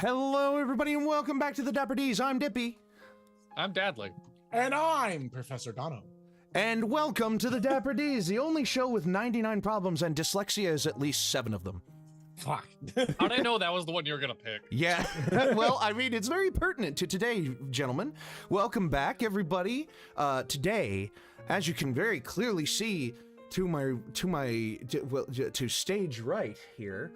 Hello, everybody, and welcome back to the Dapper D's. I'm Dippy. I'm Dadley. And I'm Professor Dono. And welcome to the Dapper D's, the only show with 99 problems, and dyslexia is at least 7 of them. Fuck. How did I know that was the one you were gonna pick? Yeah, well, I mean, it's very pertinent to today, gentlemen. Welcome back, everybody. Today, as you can very clearly see to stage right here,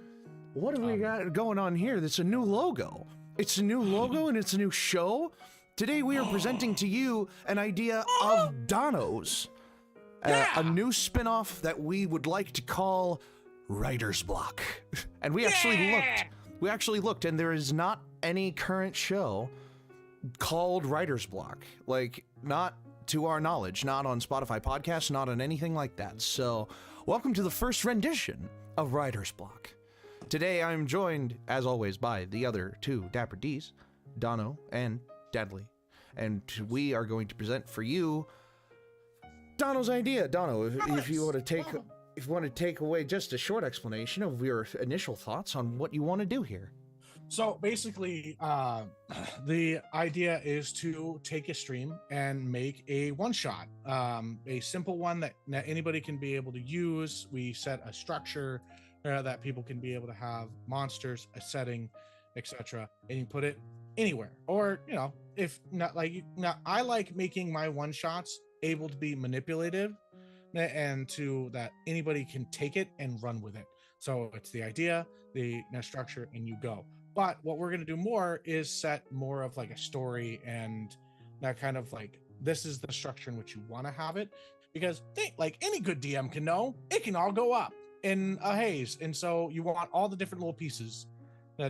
what have we got going on here? That's a new logo. It's a new logo and it's a new show. Today we are presenting to you an idea of Dono's. A new spin-off that we would like to call Writer's Block. And we actually looked and there is not any current show called Writer's Block. Like, not to our knowledge, not on Spotify podcasts, not on anything like that. So, welcome to the first rendition of Writer's Block. Today I'm joined, as always, by the other two Dapper D's, Dono and Dadley. And we are going to present for you Dono's idea. Dono, if you want to take away just a short explanation of your initial thoughts on what you want to do here. So basically, the idea is to take a stream and make a one-shot, a simple one that anybody can be able to use. We set a structure that people can be able to have, monsters, a setting, etc., and you put it anywhere. Or, you know, if not, like, now I like making my one-shots able to be manipulative and to that anybody can take it and run with it. So it's the idea, the structure, and you go. But what we're going to do more is set more of like a story and that kind of like, this is the structure in which you want to have it, because like any good DM can know, it can all go up in a haze. And so you want all the different little pieces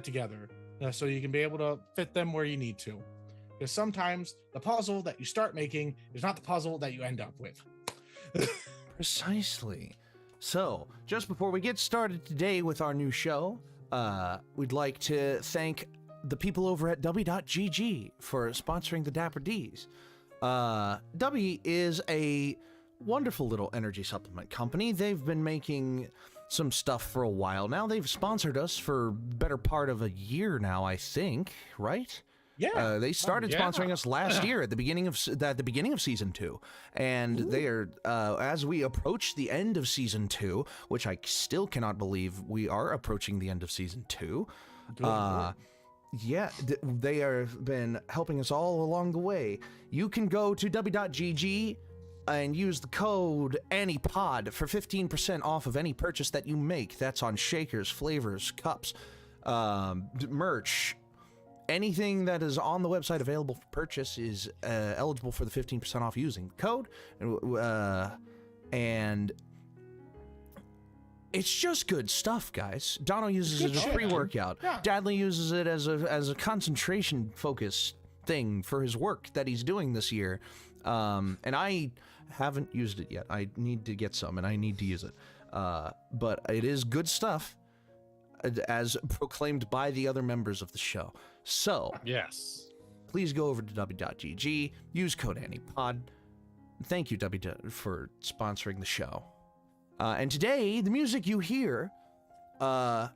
together so you can be able to fit them where you need to. Because sometimes the puzzle that you start making is not the puzzle that you end up with. Precisely. So, just before we get started today with our new show, we'd like to thank the people over at W.GG for sponsoring the Dapper D's. W is a wonderful little energy supplement company. They've been making some stuff for a while now. They've sponsored us for better part of a year now, I think, right? Yeah. They started sponsoring us last year at the beginning of season 2, and they are as we approach the end of season 2, which I still cannot believe we are approaching the end of season 2. Yeah, they have been helping us all along the way. You can go to W.GG and use the code ANYPOD for 15% off of any purchase that you make. That's on shakers, flavors, cups, merch. Anything that is on the website available for purchase is eligible for the 15% off using the code. And it's just good stuff, guys. Dono uses it as a pre-workout. Yeah. Dadley uses it as a concentration focus thing for his work that he's doing this year. And I haven't used it yet. I need to get some, and I need to use it. But it is good stuff, as proclaimed by the other members of the show. So, yes, please go over to W.GG, use code ANYPOD. Thank you, W, for sponsoring the show. And today, the music you hear, I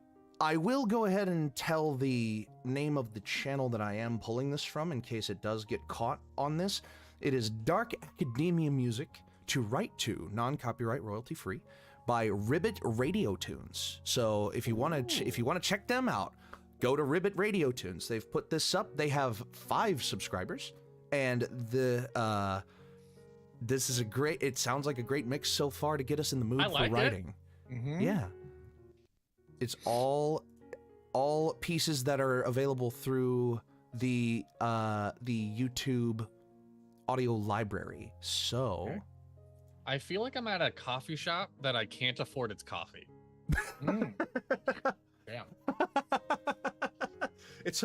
will go ahead and tell the name of the channel that I am pulling this from in case it does get caught on this. It is Dark Academia Music to Write To, non-copyright, royalty-free, by Ribbit Radio Tunes. So if you want to check them out, go to Ribbit Radio Tunes. They've put this up. They have 5 subscribers, and this is it sounds like a great mix so far to get us in the mood for writing. Mm-hmm. Yeah. It's all pieces that are available through the YouTube audio library. So okay. I feel like I'm at a coffee shop that I can't afford its coffee. Damn. This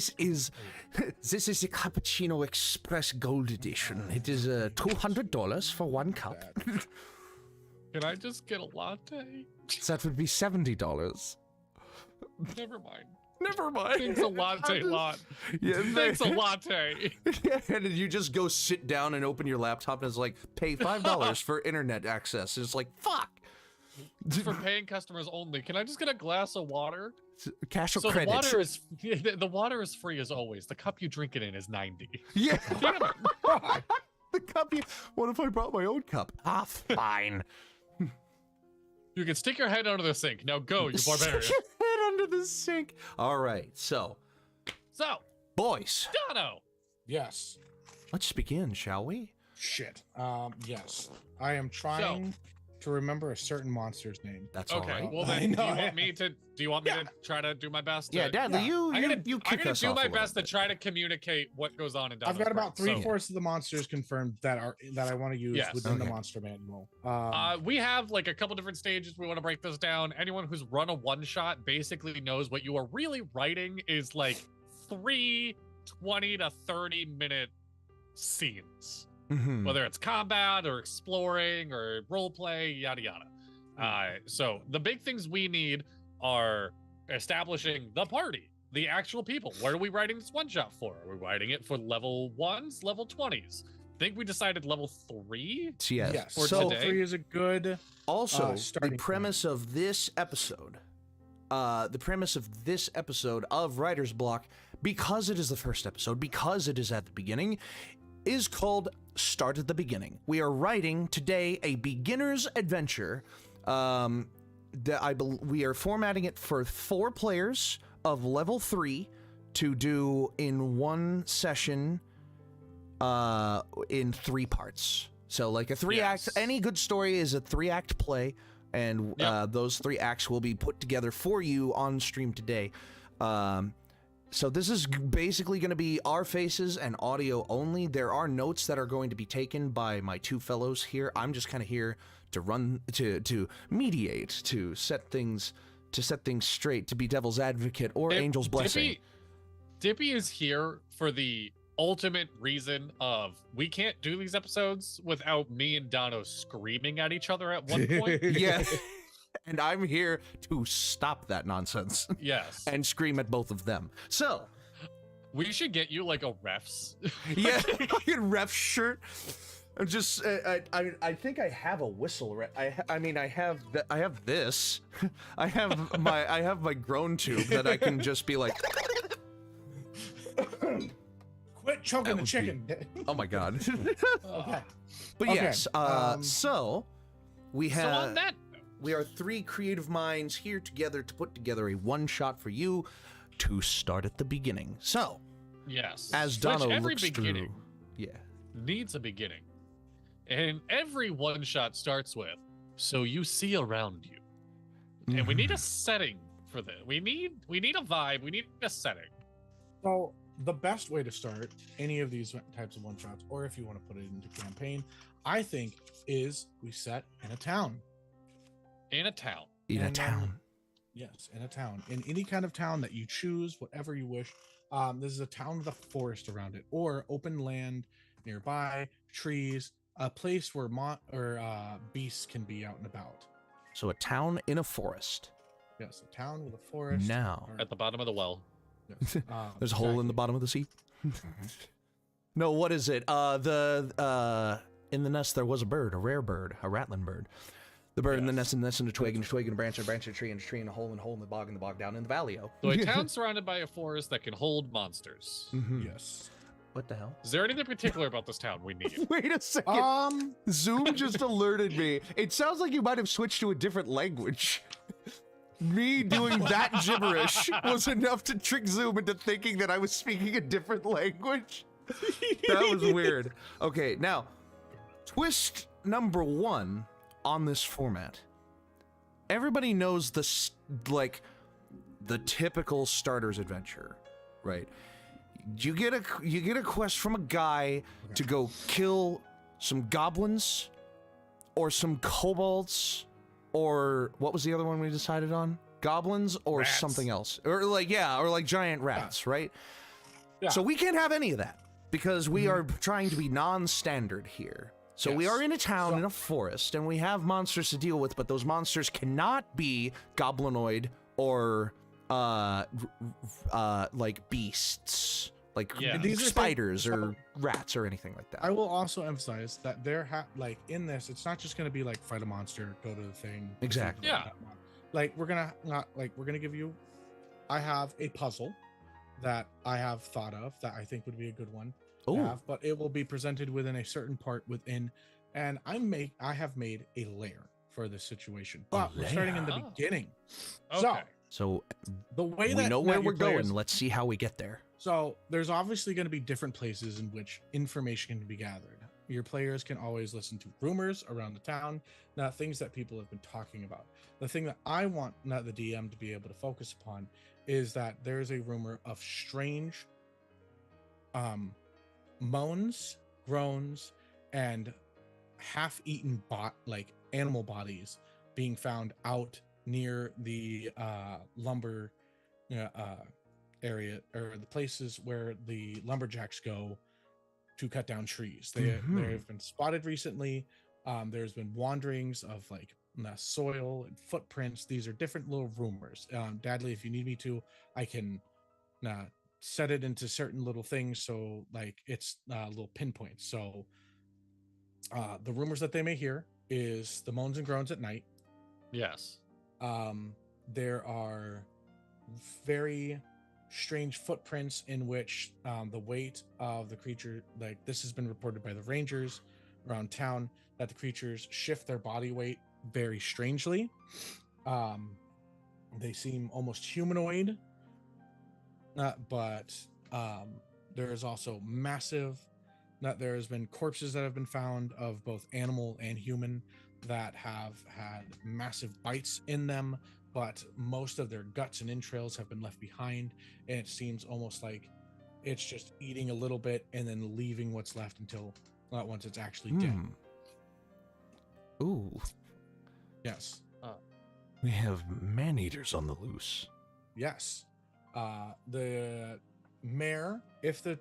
is a cappuccino express gold edition. It is $200 for 1 cup. Can I just get a latte? That would be $70. Never mind. Never mind. Thanks a latte lot. Yeah, thanks a latte. Yeah, and you just go sit down and open your laptop and it's like, pay $5 for internet access. It's like, fuck. for paying customers only. Can I just get a glass of water? Cash or So credit? the water is free as always. The cup you drink it in is 90. Yeah. Damn it. The cup. What if I brought my own cup? Ah, fine. You can stick your head under the sink. Now go, you barbarian. Stick your head under the sink. All right. So, boys, Dono. Yes. let's begin, shall we? Shit. Yes. I am trying to remember a certain monster's name. That's all Okay, right. well I then, do know. you want me to? Do you want me to try to do my best? Yeah, to, Dadley, you I'm gonna kick us do off my a little best to bit. try to communicate what goes on in Dono's I've got about brain. So, 3/4 of the monsters confirmed that I want to use Yes. within the Okay. monster manual. we have like a couple different stages. We want to break this down. Anyone who's run a one shot basically knows what you are really writing is like 3 20 to 30 minute scenes, Mhm. whether it's combat or exploring or role play, yada yada. So the big things we need are establishing the party, the actual people. What are we writing this one shot for? Are we writing it for level 1s, level 20s? I think we decided level 3. Yes. Yes. For So, today. 3 is a good. also, the starting premise of this episode, of Writer's Block, because it is the first episode, because it is at the beginning, is called Start at the Beginning. We are writing today a beginner's adventure. We are formatting it for 4 players of level 3 to do in one session in 3 parts. So like a 3-act, Yes. any good story is a 3-act play, and Yep. those 3 acts will be put together for you on stream today. So this is basically going to be our faces and audio only. There are notes that are going to be taken by my 2 fellows here. I'm just kind of here to run, to mediate, to set things straight, to be devil's advocate or angel's blessing. Dippy is here for the ultimate reason of we can't do these episodes without me and Dono screaming at each other at one point. Yeah. And I'm here to stop that nonsense Yes. and scream at both of them. So, We should get you like a refs. yeah, ref shirt. I'm just, I think I have a whistle. I mean, I have this. I have my groan tube that I can just be like, Quit choking the chicken. oh my god. Okay. But Okay, yes, so we So have. on that, We are 3 creative minds here together to put together a one-shot for you to start at the beginning. So, yes, as which Dono every looks beginning through, yeah, needs a beginning, and every one shot starts with "so you see around you," and we need a setting for this. We need a vibe. We need a setting. So the best way to start any of these types of one shots, or if you want to put it into campaign, I think is we set in a town. In a town. in a And, town. Yes, in a town, in any kind of town that you choose, whatever you wish. This is a town with a forest around it, or open land nearby, trees, a place where beasts can be out and about. So a town in a forest. Yes, a town with a forest. Now, or- At the bottom of the well. yes, there's a hole in the bottom of the sea. No, what is it? In the nest there was a bird, a rare bird, a rattling bird. The bird in the nest, and the nest, and a twig, and a twig, and a branch, and a branch, and a tree, and a tree, and a hole, and a hole, and the bog down in the valley-o. So a town surrounded by a forest that can hold monsters. Mhm. Yes. What the hell? Is there anything particular about this town we need? Wait a second. Zoom just alerted me. It sounds like you might have switched to a different language. Me doing that gibberish was enough to trick Zoom into thinking that I was speaking a different language. That was weird. Okay, now, twist number 1 on this format. Everybody knows the typical starter's adventure, right? You get a quest from a guy to go kill some goblins or some kobolds, or what was the other one we decided on? Goblins or Rats. something else. Or like giant rats, right? Yeah. So we can't have any of that because we are trying to be non-standard here. So we Yes. are in a town in a forest, and we have monsters to deal with, but those monsters cannot be goblinoid or like beasts, like Yeah. These are spiders things- or rats or anything like that. I will also emphasize that like in this, it's not just going to be like fight a monster, go to the thing. Exactly. Yeah. Like we're gonna give you. I have a puzzle that I have thought of that I think would be a good one to Oh, have, but it will be presented within a certain part within, and I have made a layer for this situation, but we're starting in the layer. beginning. Okay. so The way we that know where that we're your players- going. Let's see how we get there. So there's obviously going to be different places in which information can be gathered. Your players can always listen to rumors around the town, not things that people have been talking about. The thing that I want not the DM to be able to focus upon is that there's a rumor of strange moans, groans, and half-eaten like animal bodies being found out near the lumber area, or the places where the lumberjacks go to cut down trees. They have been spotted recently. There's been wanderings of like soil and footprints. These are different little rumors. Dadley, if you need me to, I can set it into certain little things, so like it's little pinpoints. So the rumors that they may hear is the moans and groans at night. Yes. There are very strange footprints in which the weight of the creature, like this has been reported by the rangers around town, that the creatures shift their body weight very strangely. They seem almost humanoid, but there is also there has been corpses that have been found of both animal and human that have had massive bites in them, but most of their guts and entrails have been left behind, and it seems almost like it's just eating a little bit and then leaving what's left until once it's actually dead. Ooh, Yes. we have man-eaters on the loose. Yes. The mayor, if the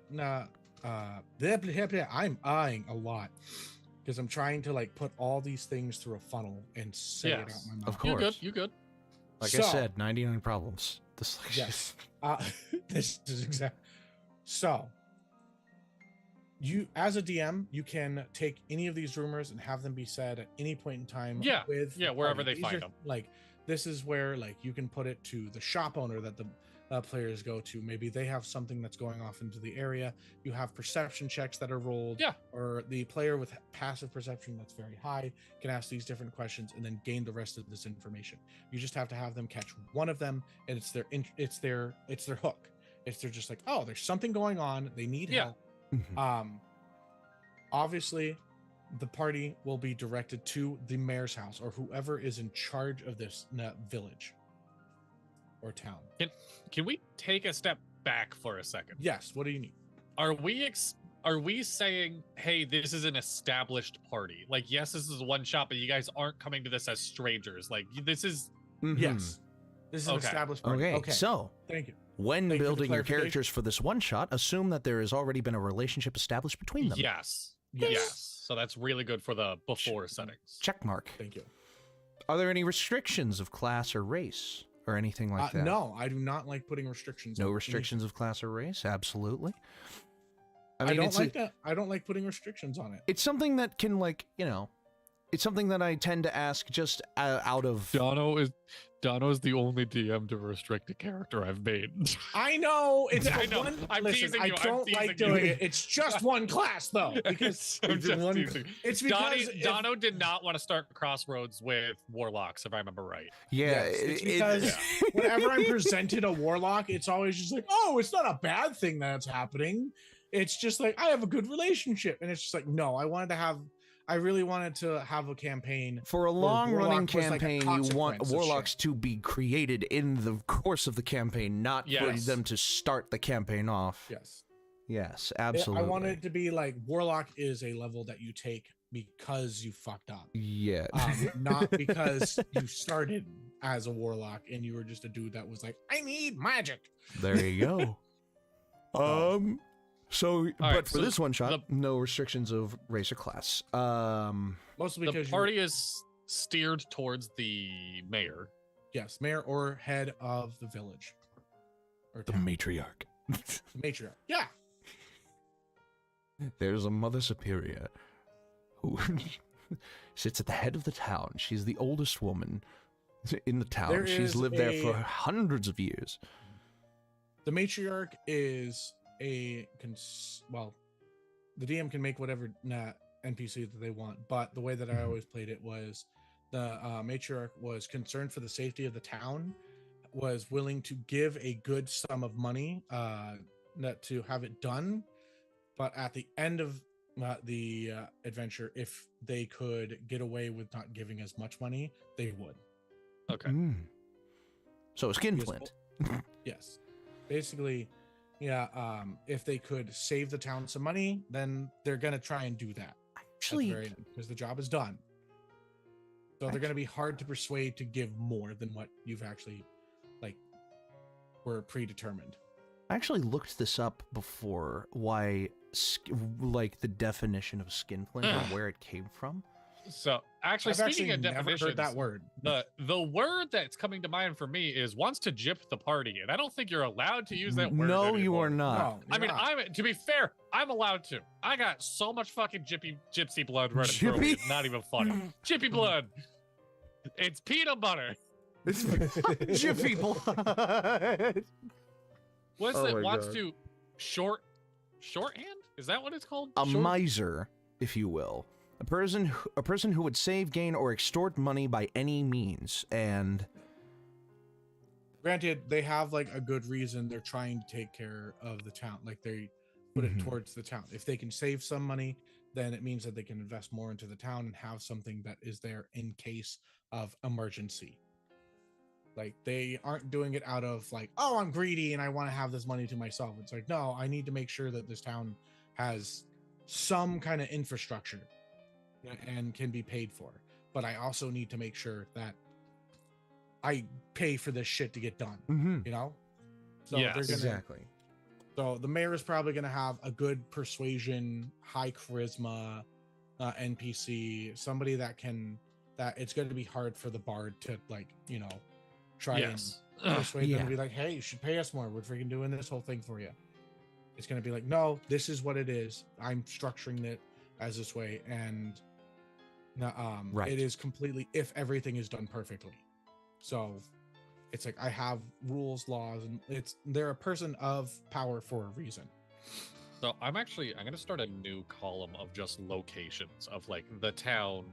I'm eyeing a lot because I'm trying to like put all these things through a funnel and say it out Yes. my mouth. Of course. You good. Like So- I said, 99 problems. Dyslexia. Yes. This is exact. So, you as a DM, you can take any of these rumors and have them be said at any point in time. Yeah. With Yeah, the wherever party. they find them. Like this is where like you can put it to the shop owner that the players go to. Maybe they have something that's going off into the area. You have perception checks that are rolled. Yeah. Or the player with passive perception that's very high can ask these different questions and then gain the rest of this information. You just have to have them catch one of them, and it's their hook. They're just like, oh, there's something going on. They need Yeah. help. Obviously, the party will be directed to the mayor's house or whoever is in charge of this village or town. Can we take a step back for a second? Yes. What do you need? Are we saying, hey, this is an established party? Like, yes, this is one shot, but you guys aren't coming to this as strangers. Like, this is Yes. This is an Okay. established party. Okay, so Thank you. when Thank you for the building your clarification. characters for this one shot, assume that there has already been a relationship established between them. yes. Yes. Yes. So that's really good for the before settings. Check mark. Thank you. Are there any restrictions of class or race or anything like that? No, I do not like putting restrictions. No on restrictions of class or race? Absolutely. anything. I don't it's like that. I don't like putting restrictions on it. It's something that can, like, it's something that I tend to ask just out of... Dono is the only DM to restrict a character I've made. I know it's I for know. one. I'm Listen, teasing I you. I'm don't like teasing you. doing it. It's just one class though, because I'm just one- teasing. it's because Dono did not want to start Crossroads with Warlocks, if I remember right. Yeah, Yes, it's because whenever I'm presented a warlock, it's always just like, oh, it's not a bad thing that's happening. It's just like I have a good relationship, and it's just like, no, I really wanted to have a campaign. for a long-running Warlock was like a campaign, you want consequence of warlocks shit. to be created in the course of the campaign, not for Yes. them to start the campaign off. Yes, Yes, absolutely. I want it to be like warlock is a level that you take because you fucked up, Yeah. not because you started as a warlock and you were just a dude that was like, I need magic. There you go. So, but right, for so this one shot, no restrictions of race or class. Mostly The because party is steered towards the mayor. yes, mayor or head of the village or the town. matriarch. Matriarch. Yeah. There's a Mother Superior who sits at the head of the town. She's the oldest woman in the town. She's lived there for hundreds of years. The matriarch is well, the DM can make whatever NPC that they want, but the way that I always played it was the matriarch was concerned for the safety of the town, was willing to give a good sum of money to have it done, but at the end of the adventure, if they could get away with not giving as much money, they would. Okay. So a skinflint. Yes. Basically, yeah, if they could save the town some money, then they're going to try and do that. Actually, because the job is done. So they're going to be hard to persuade to give more than what you've actually, were predetermined. I actually looked this up before, why, the definition of skinflint and where it came from. So, speaking of never definitions, heard that word. The word that's coming to mind for me is wants to gyp the party, and I don't think you're allowed to use that word. No, anymore. you are not. No, I mean, to be fair, I'm allowed to. I got so much fucking gypsy blood running through me. It's not even funny. Gyppy blood. It's peanut butter. It's Jiffy blood. What's it? Wants to shorthand? Is that what it's called? A miser, if you will. A person who would save, gain, or extort money by any means. And granted, they have a good reason they're trying to take care of the town. They put it towards the town. If they can save some money, then it means that they can invest more into the town and have something that is there in case of emergency. They aren't doing it out of oh, I'm greedy and I want to have this money to myself. It's no, I need to make sure that this town has some kind of infrastructure and can be paid for. But I also need to make sure that I pay for this shit to get done. You know? So yes, exactly. So the mayor is probably going to have a good persuasion, high charisma NPC, somebody that it's going to be hard for the bard to try and persuade them to be hey, you should pay us more. We're freaking doing this whole thing for you. It's going to be no, this is what it is. I'm structuring it as this way. And it is completely, if everything is done perfectly. So it's I have rules, laws, and they're a person of power for a reason. So I'm going to start a new column of just locations of the town,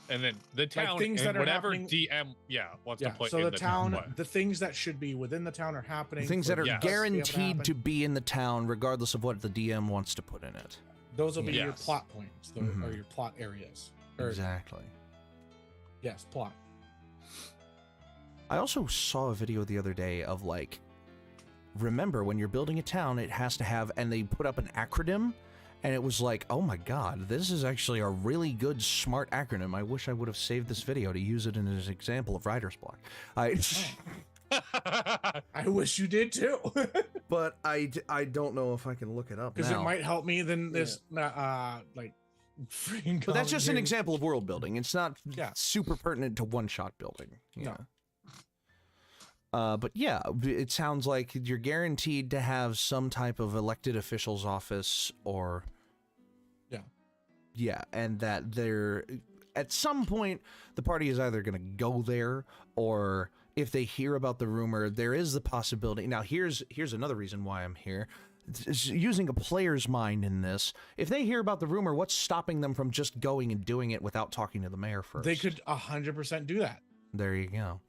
and then the town, things and that are whatever happening, DM wants to put so in the town, the things that should be within the town are happening. Things that are guaranteed to be in the town, regardless of what the DM wants to put in it. Those will be your plot points, or your plot areas. Exactly. Yes, plot. I also saw a video the other day of remember when you're building a town, it has to have, and they put up an acronym. And it was oh my god, this is actually a really good, smart acronym. I wish I would have saved this video to use it in an example of writer's block. I wish you did too. But I don't know if I can look it up because it might help me than this, But that's just an example of world building. It's not super pertinent to one-shot building. No. But yeah, it sounds like you're guaranteed to have some type of elected official's office or... Yeah, and that they're... At some point, the party is either going to go there, or if they hear about the rumor, there is the possibility... Now, here's another reason why I'm here. It's using a player's mind in this. If they hear about the rumor, what's stopping them from just going and doing it without talking to the mayor first? They could 100% do that. There you go.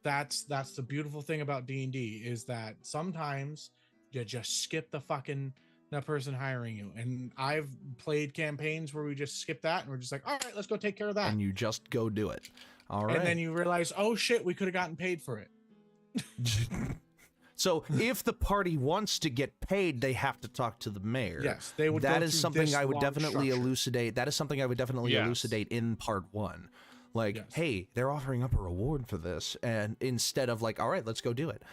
That's the beautiful thing about D&D is that sometimes you just skip the person hiring you. And I've played campaigns where we just skip that and we're just all right, let's go take care of that. And you just go do it. All right. And then you realize, oh shit, we could have gotten paid for it. So if the party wants to get paid, they have to talk to the mayor. Yes, they would. That is something I would definitely elucidate. That is something I would definitely elucidate in part 1. Hey, they're offering up a reward for this, and instead of all right, let's go do it.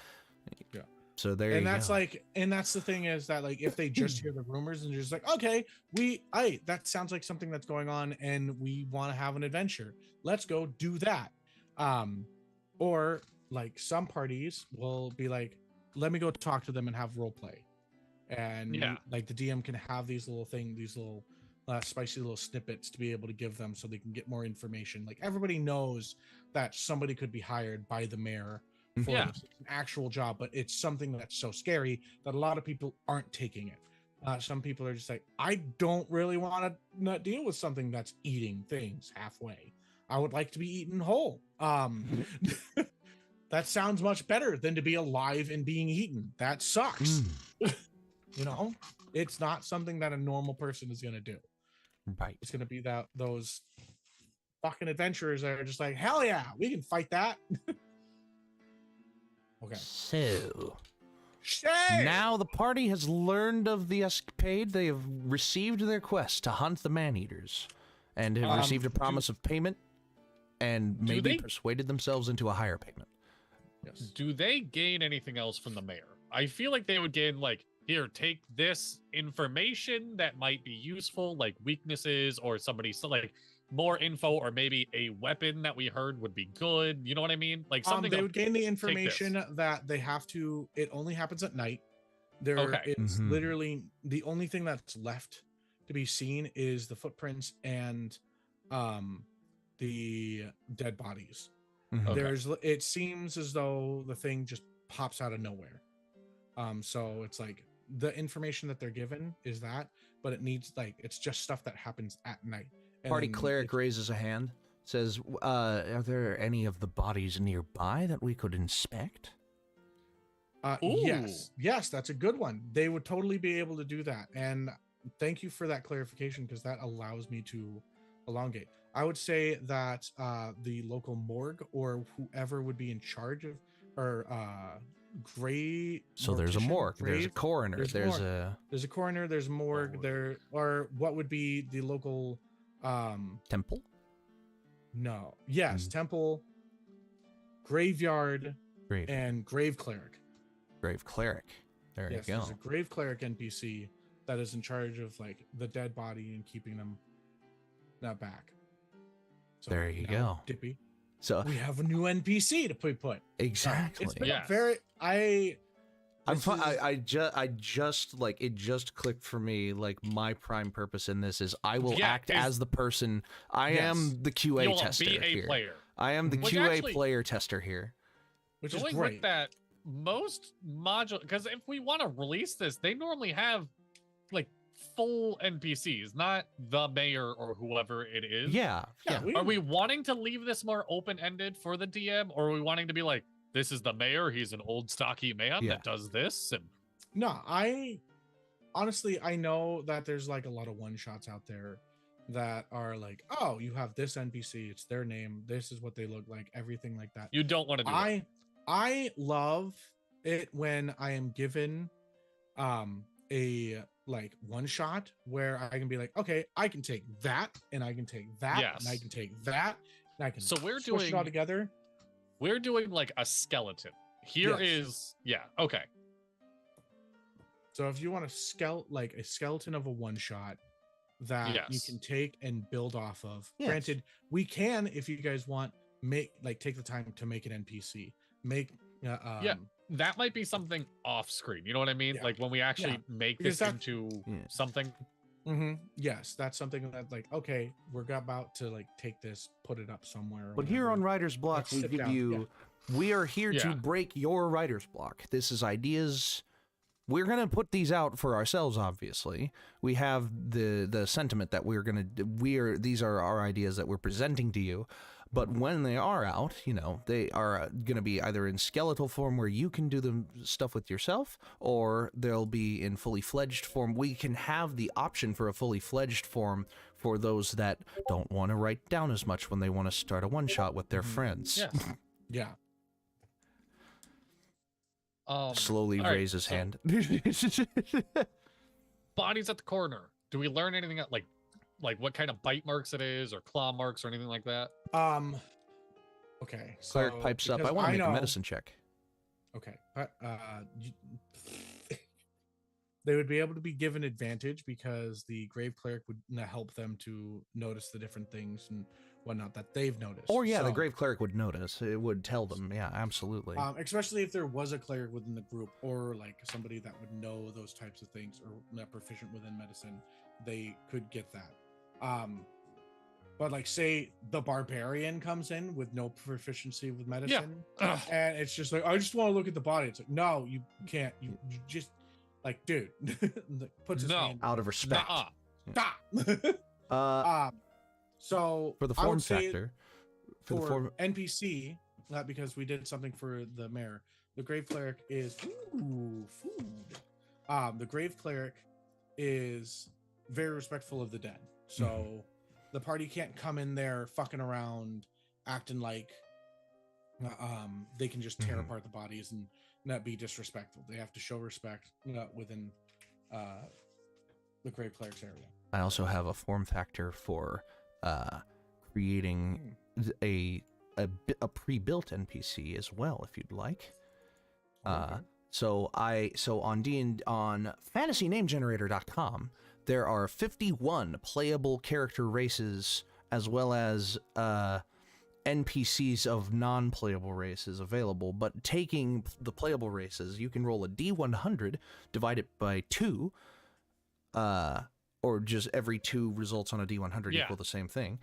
Yeah. So there and you that's go. And that's the thing is that if they just hear the rumors and just okay, that sounds like something that's going on, and we want to have an adventure. Let's go do that. Or some parties will be let me go talk to them and have role play, and like the DM can have these little spicy little snippets to be able to give them so they can get more information. Like everybody knows that somebody could be hired by the mayor for an actual job, but it's something that's so scary that a lot of people aren't taking it. Some people are just like, I don't really want to not deal with something that's eating things halfway. I would like to be eaten whole. That sounds much better than to be alive and being eaten. That sucks. You know, it's not something that a normal person is going to do. Right. It's going to be those fucking adventurers that are just like, hell yeah, we can fight that. Okay. So now the party has learned of the escapade. They have received their quest to hunt the man-eaters and have received a promise of payment and maybe persuaded themselves into a higher payment. Yes. Do they gain anything else from the mayor? I feel like they would gain, like, here, take this information that might be useful, like weaknesses or somebody, so like more info, or maybe a weapon that we heard would be good. You know what I mean? Like something they would gain the information that they have to. It only happens at night. It's literally the only thing that's left to be seen is the footprints and the dead bodies. It seems as though the thing just pops out of nowhere. So it's like the information that they're given is that, but it needs, like, it's just stuff that happens at night. Party cleric raises a hand, says, are there any of the bodies nearby that we could inspect? Yes, that's a good one. They would totally be able to do that. And thank you for that clarification, because that allows me to elongate. I would say that the local morgue or whoever would be in charge of, or so there's a morgue, there's a coroner, there's a coroner, there's morgue, there, or what would be the local temple? No. Yes, temple, graveyard, and grave cleric. Grave cleric. There you go. There's a grave cleric NPC that is in charge of, like, the dead body and keeping them back. So there you go. Dippy. So we have a new NPC to put. Exactly. It's been very. I just like, it just clicked for me. Like, my prime purpose in this is I will act as the person. I am the QA tester here. Player. I am the QA player tester here. Which is great. With that, most module, because if we want to release this, they normally have like full NPCs, not the mayor or whoever it is. Yeah. Are we wanting to leave this more open-ended for the DM, or are we wanting to be like, this is the mayor, he's an old stocky man that does this? And no, I honestly, I know that there's like a lot of one-shots out there that are like, oh, you have this NPC, it's their name, this is what they look like, everything like that. You don't want to do that. I love it when I am given a like one shot where I can be like, okay, I can take that and I can take that and I can take that and I can squish it all together. We're doing like a skeleton. Here is okay. So if you want a skeleton of a one shot that you can take and build off of. Granted, we can, if you guys want, take the time to make an NPC. That might be something off screen. You know what I mean? Like when we actually make this into something. Yes, that's something that, like, okay, we're about to like take this, put it up somewhere. But here on Writer's Block, we give you. We are here to break your writer's block. This is ideas. We're gonna put these out for ourselves. Obviously, we have the sentiment that these are our ideas that we're presenting to you. But when they are out, you know, they are going to be either in skeletal form where you can do the stuff with yourself, or they'll be in fully fledged form. We can have the option for a fully fledged form for those that don't want to write down as much when they want to start a one-shot with their friends. Slowly raise his hand. Bodies at the corner. Do we learn anything like what kind of bite marks it is, or claw marks, or anything like that? Okay. Cleric pipes up. I want to make a medicine check. Okay. They would be able to be given advantage because the grave cleric would help them to notice the different things and whatnot that they've noticed. Or yeah, the So, grave cleric would notice. It would tell them. Yeah, absolutely. especially if there was a cleric within the group, or like somebody that would know those types of things, or not proficient within medicine, they could get that. But like, say the barbarian comes in with no proficiency with medicine, Ugh. and it's just like, I just want to look at the body. It's like, no, you can't. You just like, dude, puts his No. hand Out of respect. stop. So For the I form would say factor. for NPC, not because we did something for the mayor. The grave cleric is food. The grave cleric is very respectful of the dead, so the party can't come in there fucking around, acting like they can just tear apart the bodies and not be disrespectful. They have to show respect within the grave cleric's area. I also have a form factor for creating a pre-built NPC as well, if you'd like. So on fantasynamegenerator.com, there are 51 playable character races as well as NPCs of non-playable races available. But taking the playable races, you can roll a D100, divide it by 2, or just every 2 results on a D100 equal the same thing.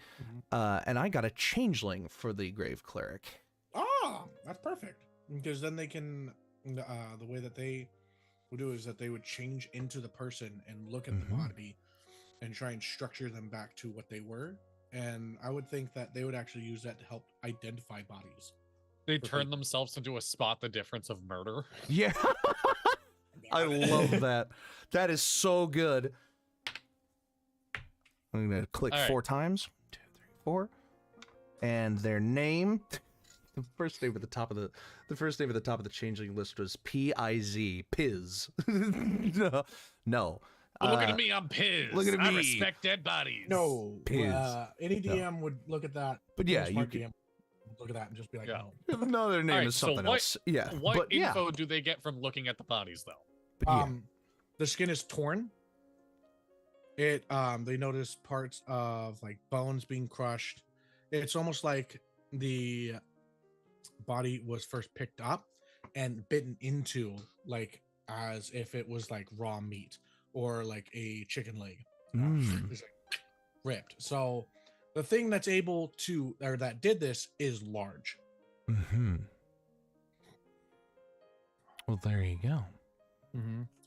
And I got a changeling for the grave cleric. Ah, that's perfect, because then they can the way that they would do is that they would change into the person and look at the body and try and structure them back to what they were. And I would think that they would actually use that to help identify bodies. They turn themselves into a spot the difference of murder. Yeah. I love that. That is so good. I'm gonna click 4 times. 2, 3, 4. And their name. The first name at the top of the changeling list was P-I-Z. Piz. No. Look at me, I'm Piz. Look at me. I respect dead bodies. No. Piz. Any DM would look at that. But yeah, Any you smart could DM would look at that and just be like, no. No, their name Alright, is so something else. Yeah. What but info do they get from looking at the bodies, though? But yeah. The skin is torn. They notice parts of like bones being crushed. It's almost like the body was first picked up and bitten into, like as if it was like raw meat or like a chicken leg. It's like ripped. So the thing that's able to, or that did this, is large. Well, there you go.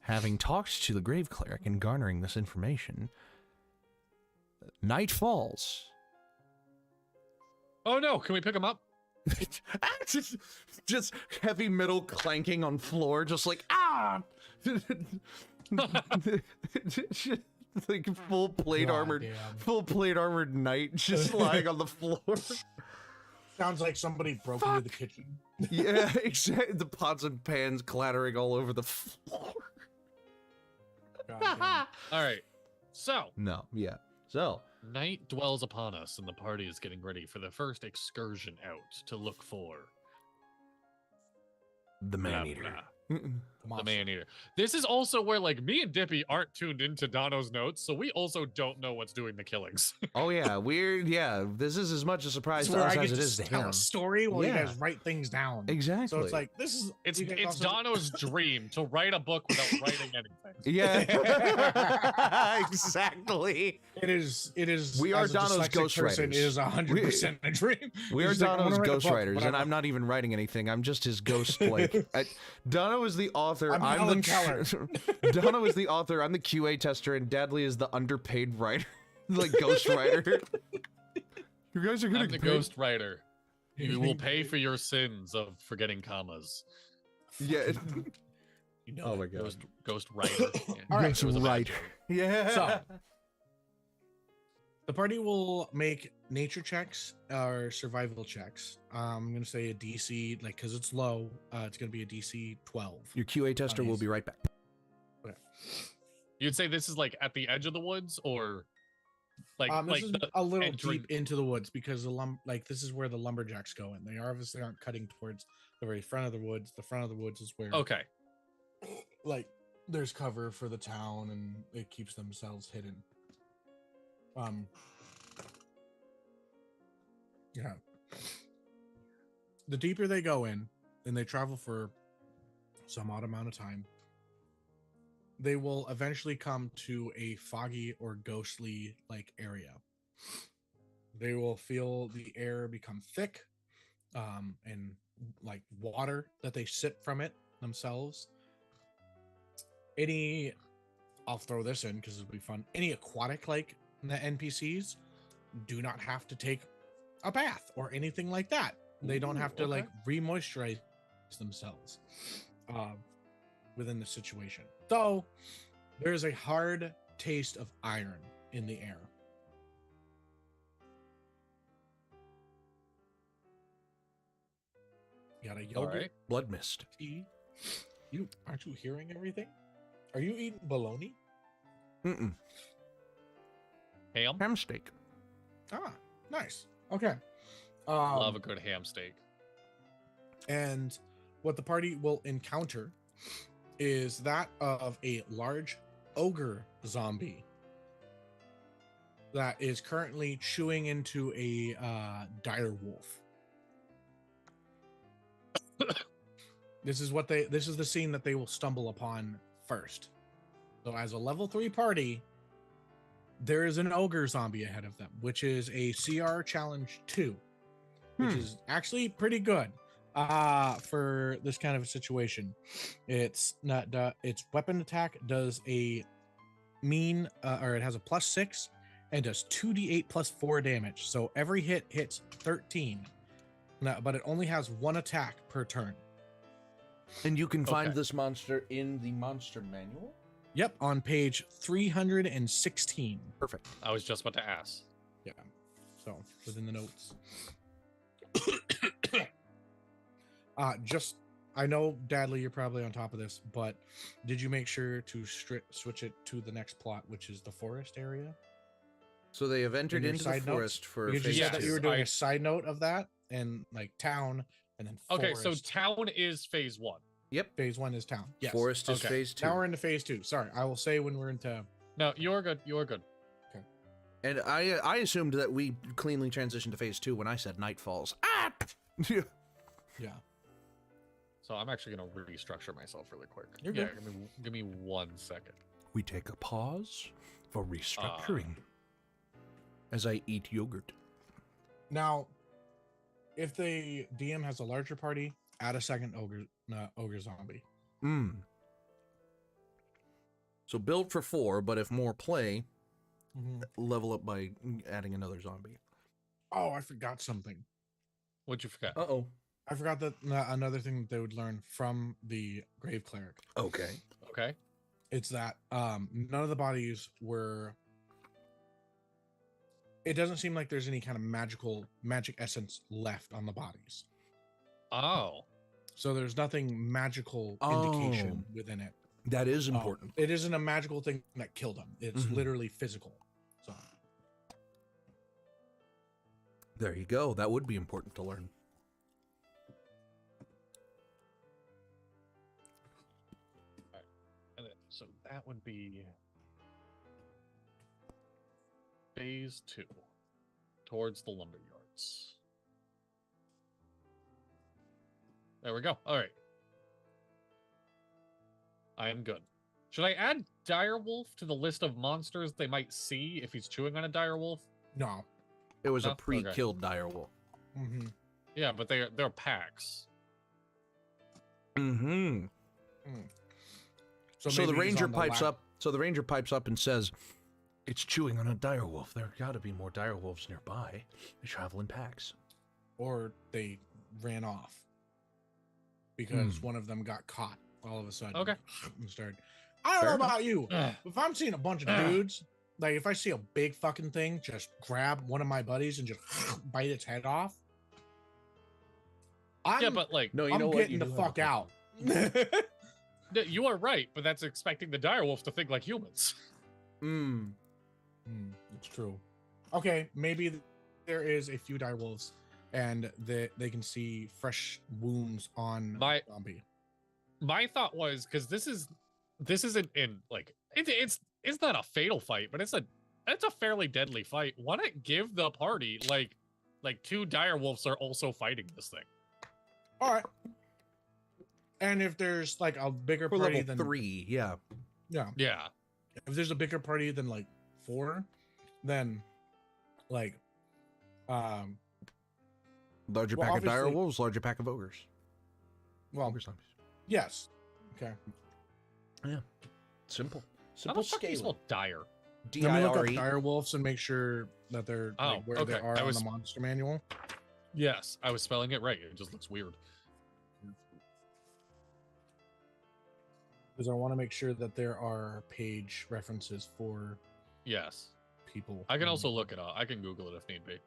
Having talked to the grave cleric and garnering this information, night falls. Oh no, can we pick them up? just heavy metal clanking on floor, just like like full plate armored knight just lying on the floor. Sounds like somebody broke into the kitchen. Yeah, exactly. The pots and pans clattering all over the floor. All right, so night dwells upon us, and the party is getting ready for the first excursion out to look for the man-eater. The man-eater. This is also where, like, me and Dippy aren't tuned into Dono's notes, so we also don't know what's doing the killings. Oh yeah, this is as much a surprise to us as it is to tell him. a story while you guys write things down. Exactly. So it's like, this is It's also... Dono's dream to write a book without writing anything. Yeah. Exactly. It is. We are Dono's ghostwriters. It is 100% a dream. We are He's like, Dono's "I wanna write a book, ghostwriters, but and I'm not even writing anything. I'm just his ghost. Dono is the author. I'm I'm Helen the Keller. Dono is the author. I'm the QA tester, and Dadley is the underpaid writer, like ghostwriter. You guys are gonna. I'm the ghost writer. You will pay for your sins of forgetting commas. Yeah. You know Oh my god. Ghost writer. Yeah. All right, Ghost writer. Yeah. So the party will make nature checks or survival checks. I'm gonna say a DC, like, because it's low. It's gonna be a DC 12. Your QA tester will be right back. Okay. You'd say this is like at the edge of the woods, or like This is the a little entry- deep into the woods, because this is where the lumberjacks go in. They obviously aren't cutting towards the very front of the woods. The front of the woods is where Okay. like there's cover for the town, and it keeps themselves hidden. Yeah. The deeper they go in, and they travel for some odd amount of time, they will eventually come to a foggy or ghostly like area. They will feel the air become thick, and like water that they sip from it themselves. I'll throw this in because it'll be fun. Any aquatic like NPCs do not have to take a bath or anything like that. They don't have to like re-moisturize themselves within the situation. Though there's a hard taste of iron in the air. You got a yogurt Blood mist. tea. Aren't you hearing everything? Are you eating bologna? Mm-mm. Ham? Ham steak. Ah, nice. Okay. Love a good ham steak. And what the party will encounter is that of a large ogre zombie that is currently chewing into a dire wolf. This is the scene that they will stumble upon first. So as a level 3 party, there is an ogre zombie ahead of them, which is a CR challenge 2, which is actually pretty good for this kind of a situation. It's not its weapon attack does a mean or it has a +6 and does 2d8 +4 damage. So every hit hits 13. But it only has one attack per turn. And you can find this monster in the monster manual? Yep, on page 316. Perfect. I was just about to ask. Yeah, so within the notes. I know, Dadley, you're probably on top of this, but did you make sure to switch it to the next plot, which is the forest area? So they have entered into the forest for because phase you said that 2. you were doing a side note of that, and like town, and then forest. Okay, so town is phase 1. Yep. Phase 1 is town. Yes. Forest is phase 2. Now we're into phase 2. Sorry, I will say when we're into. No, you're good. You're good. Okay. And I assumed that we cleanly transitioned to phase 2 when I said night falls. Ah! Yeah. So I'm actually gonna restructure myself really quick. You're good. Give me 1 second. We take a pause for restructuring as I eat yogurt. Now, if the DM has a larger party, add a second ogre zombie. So build for 4, but if more play, level up by adding another zombie. Oh, I forgot something. What'd you forget? Uh-oh. I forgot that another thing that they would learn from the grave cleric. Okay. Okay. It's that none of the bodies were. It doesn't seem like there's any kind of magic essence left on the bodies. Oh. So there's nothing magical indication within it. That is important. It isn't a magical thing that killed them. It's literally physical. So there you go. That would be important to learn. So that would be phase 2 towards the lumber yards. There we go. All right. I am good. Should I add direwolf to the list of monsters they might see if he's chewing on a direwolf? no. It was a pre-killed direwolf. Yeah, but they're packs. So the ranger pipes up. So the ranger pipes up and says, "It's chewing on a direwolf. There got to be more direwolves nearby. They travel in packs." Or they ran off because one of them got caught all of a sudden. Okay. And started. I don't know about you. If I'm seeing a bunch of dudes, like if I see a big fucking thing, just grab one of my buddies and just bite its head off. Yeah, but like, no, you I'm know what? getting You the do fuck have a out. you are right, but that's expecting the direwolf to think like humans. It's true. Okay, maybe there is a few direwolves, and they can see fresh wounds on zombie. My thought was, because this isn't in like it's not a fatal fight, but it's a fairly deadly fight. Why not give the party like like 2 dire wolves are also fighting this thing. All right. And if there's like a bigger For party level than 3, yeah. yeah, Yeah. if there's a bigger party than like 4, then like Larger Well, pack of dire obviously- wolves, larger pack of ogres. well, Ogre zombies. yes. Okay. Simple. How Simple the fuck do you scaling. spell dire? Let me look up D-I-R-E. dire wolves and make sure that they're Oh, like, where they okay. are I on was- the monster manual. Yes, I was spelling it right. It just looks weird. Because I want to make sure that there are page references for Yes. people. I can also look it up. I can Google it if need be.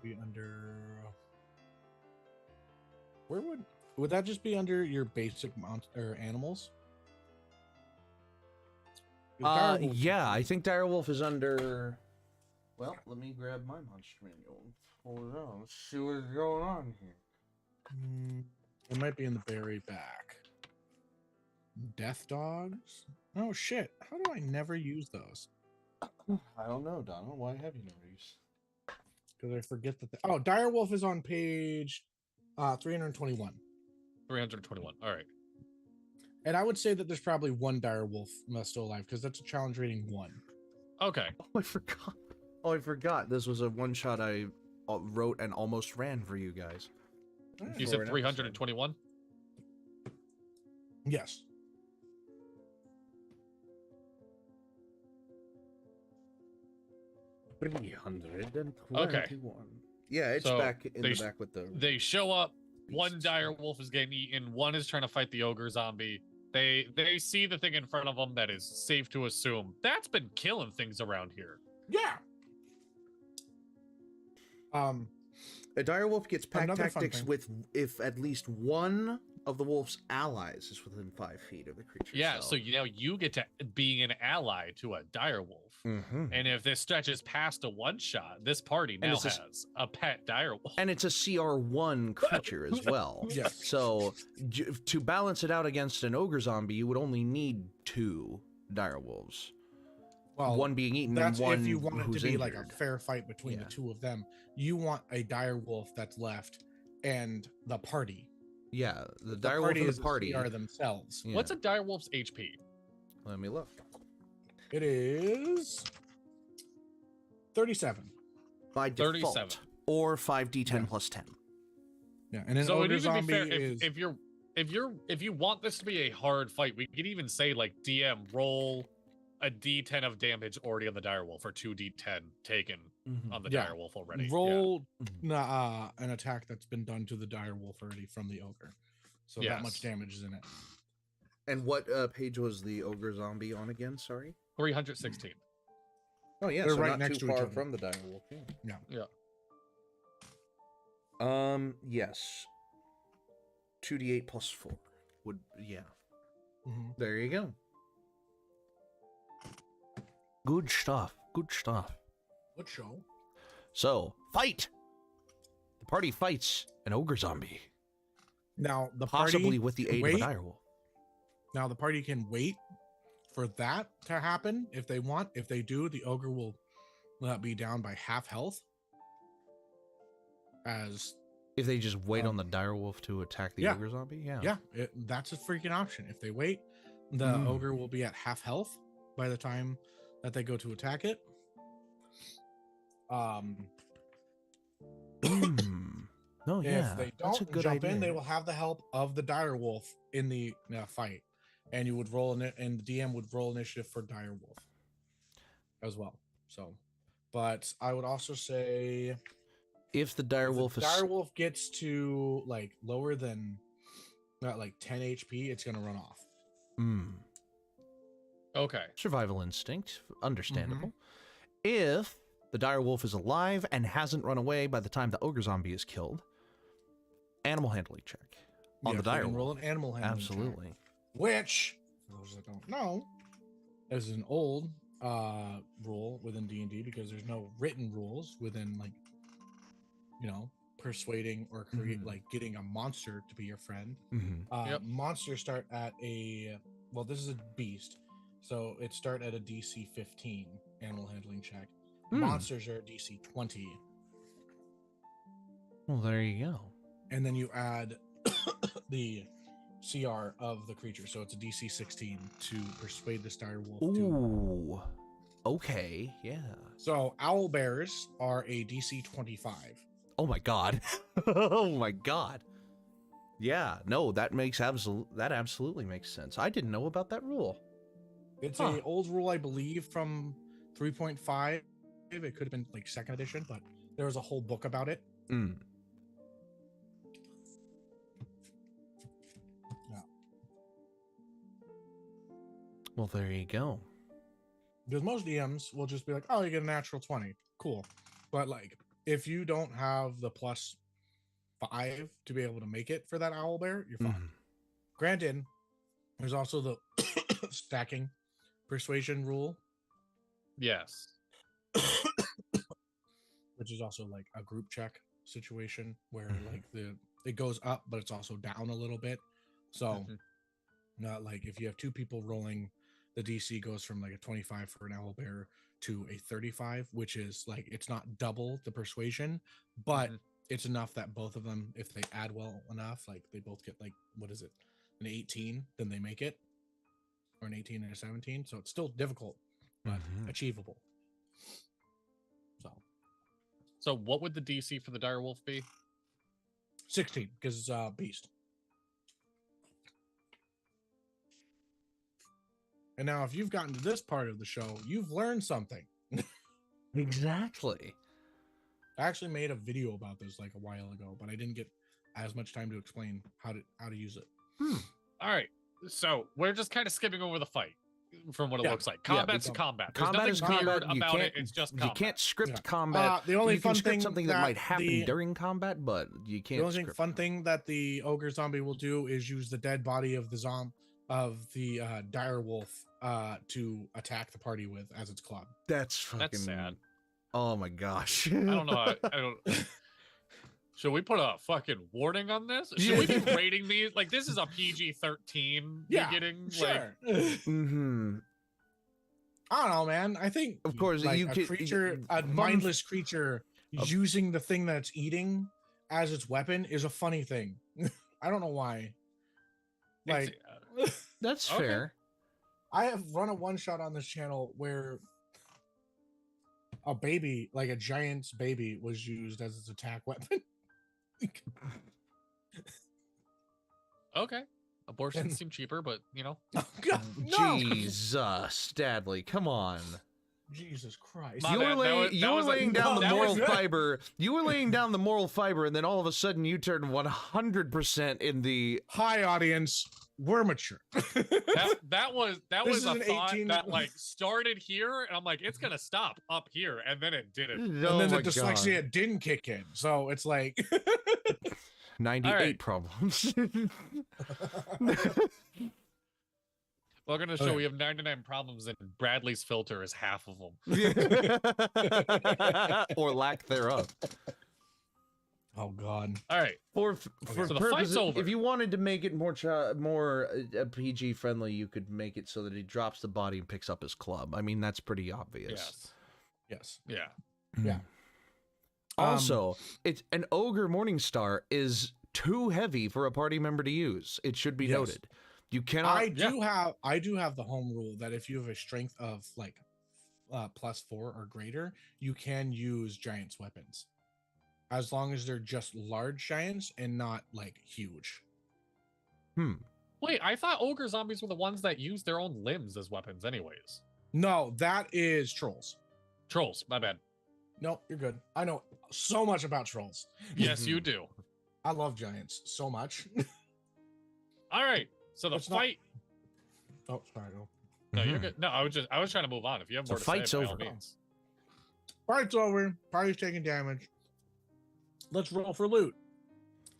be under. Where would that just be under your basic monster animals? 'Cause dire wolves- Yeah, I think direwolf is under. Well, let me grab my monster manual. Hold on, let's see what's going on here. It might be in the very back. Death dogs. Oh shit! How do I never use those? I don't know, Donald. Why have you never used? Because I forget that. Oh, direwolf is on page 321. 321. All right. And I would say that there's probably one direwolf still alive because that's a challenge rating 1. Okay. Oh, I forgot. Oh, I forgot. This was a one shot I wrote and almost ran for you guys. You For said an 321? Yes. episode. 321. Okay. Yeah, it's So, back in they the sh- back with the. They show up. One beasts. dire wolf is getting eaten. One is trying to fight the ogre zombie. They see the thing in front of them that is safe to assume that's been killing things around here. Yeah. A direwolf gets pack Another fun tactics thing. with if at least one of the wolf's allies is within 5 feet of the creature. Yeah, so you get to being an ally to a dire wolf. Mhm. And if this stretches past a one shot, this party And now it's a s- has a pet dire wolf. And it's a CR1 creature as well. Yes. So to balance it out against an ogre zombie, you would only need 2 direwolves. Well, One being eaten that's and one if you want it who's to be like a injured. fair fight between Yeah. the two of them. You want a dire wolf that's left and the party. Yeah, the The direwolf party and is the a party. CR themselves. Yeah. What's a dire wolf's HP? Let me look. It is 37. By default. 37. Or 5d10 Yeah. plus 10. Yeah, and an So ogre it'd even be zombie fair is if you want this to be a hard fight, we could even say like DM roll a D10 of damage already on the dire wolf or 2d10 taken on the Yeah. dire wolf already. roll Mhm. an attack that's been done to the dire wolf already from the ogre. So that Yes. much damage is in it. And what page was the ogre zombie on again? Sorry. 316. Oh yeah, They're so right not next too to each far other. from the direwolf. Yeah. Yeah. Yes. 2d8 plus 4 would Mhm. There you go. Good stuff. Good stuff. What show? So, fight. The party fights an ogre zombie, Now the possibly party with the can aid wait. of a direwolf. Now the party can wait for that to happen if they want. If they do, the ogre will be down by half health. As If they just wait on the direwolf to attack the yeah. ogre zombie, yeah, that's a freaking option. If they wait, the Mm. ogre will be at half health by the time that they go to attack it. No, yeah, If they that's a don't good jump idea. in, they will have the help of the dire wolf in the fight, and you would roll in it, and the DM would roll initiative for dire wolf as well. So, but I would also say If the if direwolf the is dire wolf gets to like lower than not like 10 HP, it's gonna run off. Okay. survival instinct, understandable. Mm-hmm. If the direwolf is alive and hasn't run away by the time the ogre zombie is killed, animal handling check on the so you can direwolf. roll an animal handling check. Absolutely. Which, for those that don't know, is an old rule within D&D because there's no written rules within persuading or create Mhm. like getting a monster to be your friend. Mhm. Yep. Monsters start at this is a beast, so it start at a DC 15 animal handling check. Monsters are DC 20. Well, there you go. And then you add the CR of the creature. So it's a DC 16 to persuade the dire wolf to. Ooh. Okay, yeah. So owl bears are a DC 25. Oh my god. Oh my god. Yeah, no, that absolutely makes sense. I didn't know about that rule. It's a old rule, I believe, from 3.5. It could have been like second edition, but there was a whole book about it. Mm. Yeah. Well, there you go. Because most DMs will just be like, oh, you get a natural 20. Cool. But like, if you don't have the +5 to be able to make it for that owl bear, you're fine. Mm. Granted, there's also the stacking persuasion rule. Yes. Which is also like a group check situation where like it goes up, but it's also down a little bit. So not like if you have two people rolling, the DC goes from like a 25 for an owl bear to a 35, which is like it's not double the persuasion, but it's enough that both of them, if they add well enough, like they both get like, what is it, an 18, then they make it, or an 18 and a 17. So it's still difficult, but achievable. So what would the DC for the dire wolf be? 16, because it's a beast. And now, if you've gotten to this part of the show, you've learned something. Exactly. I actually made a video about this like a while ago, but I didn't get as much time to explain how to use it. All right. So we're just kind of skipping over the fight from what it looks like. Combat's combat. There's Combat is nothing combat. weird about it. It's just combat. You can't script combat. The only you can fun script thing something that might happen during combat, but you can't. The only script fun thing that the ogre zombie will do is use the dead body of the dire wolf to attack the party with as its club. That's fucking That's sad. Oh my gosh. I don't know. I don't. Should we put a fucking warning on this? Should we be rating these? Like, this is a PG-13 beginning. Sure. Like, I don't know, man. I think, of course, like you a could creature, a mindless creature using the thing that it's eating as its weapon is a funny thing. I don't know why. Like, that's fair. I have run a one-shot on this channel where a baby, like a giant's baby, was used as its attack weapon. Okay. Abortions seem cheaper, but you know. Oh, God, no! Jesus, Stadley, come on. Jesus Christ. You were laying down the moral fiber. You were laying down the moral fiber, and then all of a sudden you turned 100% in the... Hi, audience. We're mature. that was a thought 18... that like started here, and I'm like, it's gonna stop up here, and then it didn't. Oh, and then the dyslexia didn't kick in, so it's like 98 problems. Welcome to the show. We have 99 problems, and Bradley's filter is half of them, or lack thereof. Oh God! All right. For so the purposes, fight's over. If you wanted to make it more PG friendly, you could make it so that he drops the body and picks up his club. I mean, that's pretty obvious. Yes. Yeah. Also, it's an ogre Morningstar is too heavy for a party member to use. It should be noted. You cannot. I do have the home rule that if you have a strength of like +4 or greater, you can use giants' weapons, as long as they're just large giants and not like huge. Wait, I thought ogre zombies were the ones that use their own limbs as weapons, anyways. No, that is trolls. Trolls, my bad. No, you're good. I know so much about trolls. Yes, you do. I love giants so much. All right, so the fight. Oh, sorry. No, you're good. No, I was trying to move on. If you have more to fight's say, by all over. means. Fight's over. Party's taking damage. Let's roll for loot,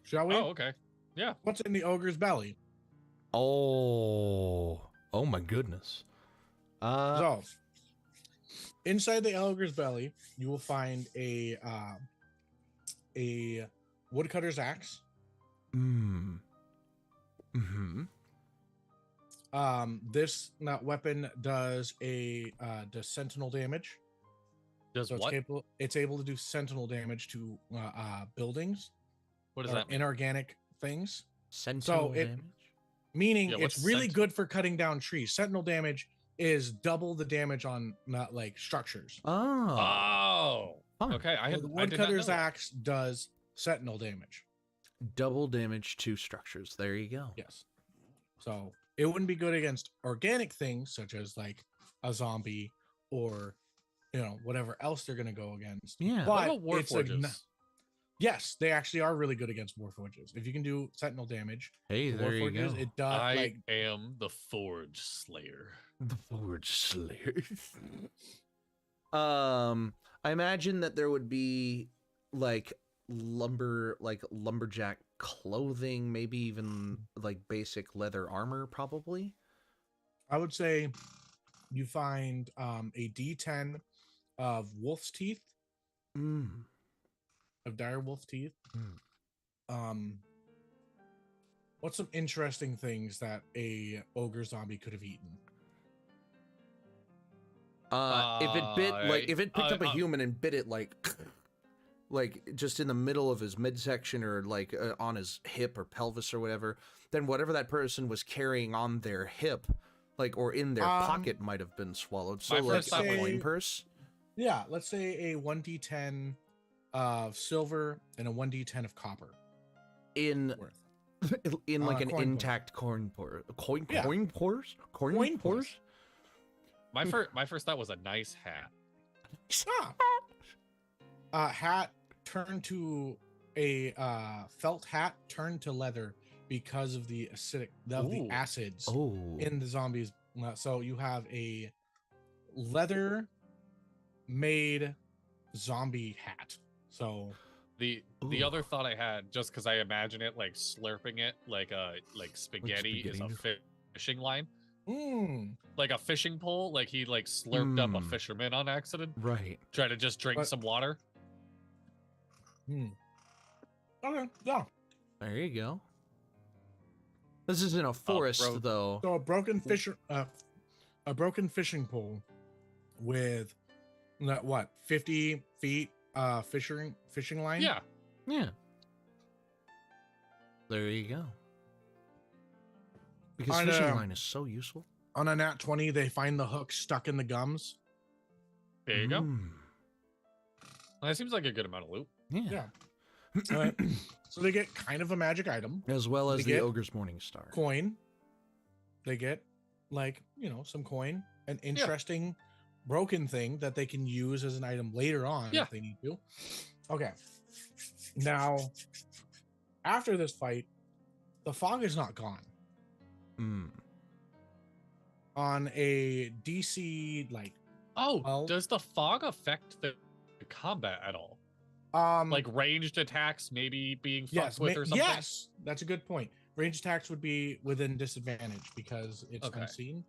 shall we? Oh, okay. Yeah. What's in the ogre's belly? Oh my goodness. So, inside the ogre's belly, you will find a woodcutter's axe. This weapon does does sentinel damage. Does So what? it's able to do sentinel damage to buildings What does or that mean? inorganic things. Sentinel it- damage. Meaning Yeah, it's what's really sentinel? good for cutting down trees. Sentinel damage is double the damage on not like structures. Oh, Oh, fun. okay. So the I did not know woodcutter's that. axe does sentinel damage. Double damage to structures. There you go. Yes. So it wouldn't be good against organic things such as like a zombie or whatever else they're going to go against. Yeah. What But about war it's forges? yes, they actually are really good against warforges. If you can do sentinel damage, Hey, to there you warforges, go. it does I like am the Forge Slayer. The Forge Slayer. I imagine that there would be like lumberjack clothing, maybe even like basic leather armor, probably. I would say you find a D10 of wolf's teeth, Mm. of dire wolf teeth. Mm. What's some interesting things that a ogre zombie could have eaten? If it picked up a human and bit it like just in the middle of his midsection or like on his hip or pelvis or whatever, then whatever that person was carrying on their hip, like or in their pocket, might have been swallowed. So my like first a thought coin was- purse. Yeah, let's say a 1d10 of silver and a 1d10 of copper In worth. in like an coin intact coin purse. Coin Yeah. purse? Coin purse. My first thought was a nice hat. Hat turned to a felt hat turned to leather because of the Ooh. acids Oh. in the zombies. So you have a leather made zombie hat. So The Ooh. other thought I had, just because I imagine it like slurping it like spaghetti is a spaghetti. fishing line, mm, like a fishing pole. Like he like slurped up a Mm. fisherman on accident, Right. try to just drink But- some water. okay, yeah. There you go. This is in a forest, bro. though. So a broken fishing pole with what 50 feet fishing line. Yeah, Yeah. There you go. Because On, fishing line is so useful. On a nat 20, they find the hook stuck in the gums. there you go. Mm. That seems like a good amount of loot. Yeah. Alright. So they get kind of a magic item, As well as They the get Ogre's Morning Star. coin. They get like some coin, an interesting broken thing that they can use as an item later on Yeah. if they need to. Okay. Now, after this fight, the fog is not gone. Mm. On a DC like Oh, Well- does the fog affect the combat at all? Like ranged attacks maybe being fucked with or something? yes, that's a good point. Range attacks would be within disadvantage because it's Okay. unseen.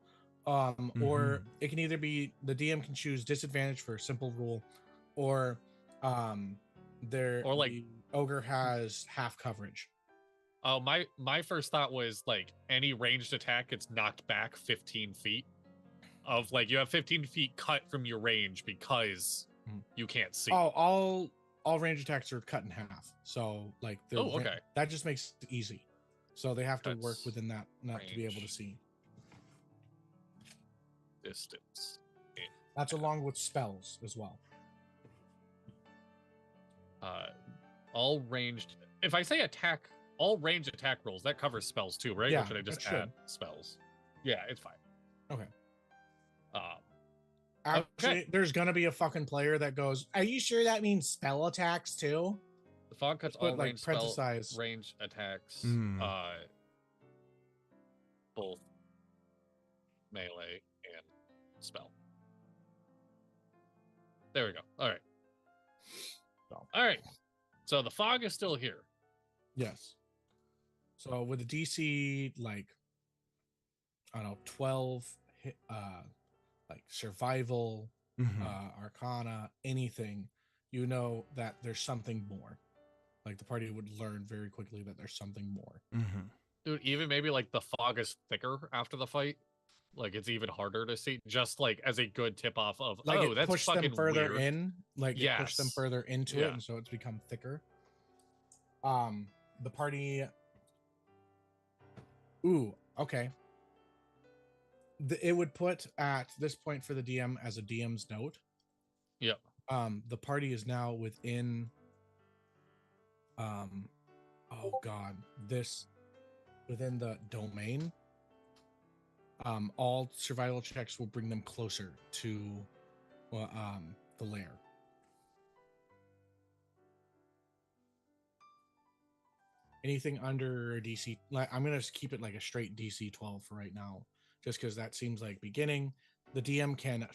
Or it can either be the DM can choose disadvantage for a simple rule, or Or, the ogre has half coverage. Oh, my first thought was like any ranged attack gets knocked back 15 feet. Of like you have 15 feet cut from your range because you can't see. Oh, all range attacks are cut in half. So like okay. that just makes it easy. So they have to work That's within that not to be able to range. see. Distance. That's along with spells as well. All ranged. If I say attack, all ranged attack rolls that covers spells too, right? Yeah, or should I just it should. add spells? Yeah, it's fine. Okay. Okay. There's gonna be a fucking player that goes, "Are you sure that means spell attacks too?" The fog cuts Just put, all like, ranged spell parenthesize. range attacks. Hmm. Both melee and spell. There we go. All right. So. All right. So the fog is still here. Yes. So with a DC like I don't know 12 like survival, arcana, anything, you know that there's something more. Like the party would learn very quickly that there's something more. Dude, even maybe like the fog is thicker after the fight. Like it's even harder to see, just like as a good tip off of, Like oh, it that's pushed fucking them further weird. in, like it pushed them Yes. further into Yeah. it, and so it's become thicker. The party. Ooh, okay. It would put at this point for the DM as a DM's note. Yep. The party is now within. Oh god, this within the domain. All survival checks will bring them closer to, the lair. Anything under DC, I'm gonna just keep it like a straight DC 12 for right now, just because that seems like beginning. The DM can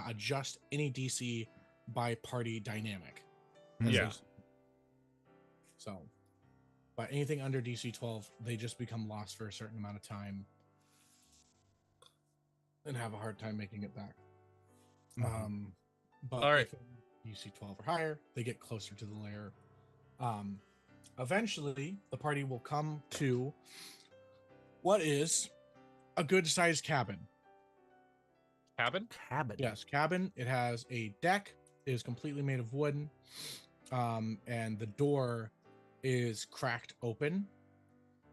adjust any DC by party dynamic. Yeah. So, but anything under DC 12, they just become lost for a certain amount of time and have a hard time making it back. But all right, if DC 12 or higher, they get closer to the lair. Eventually, the party will come to what is a good-sized cabin. Cabin? Yes, cabin. It has a deck. It is completely made of wood, and the door is cracked open,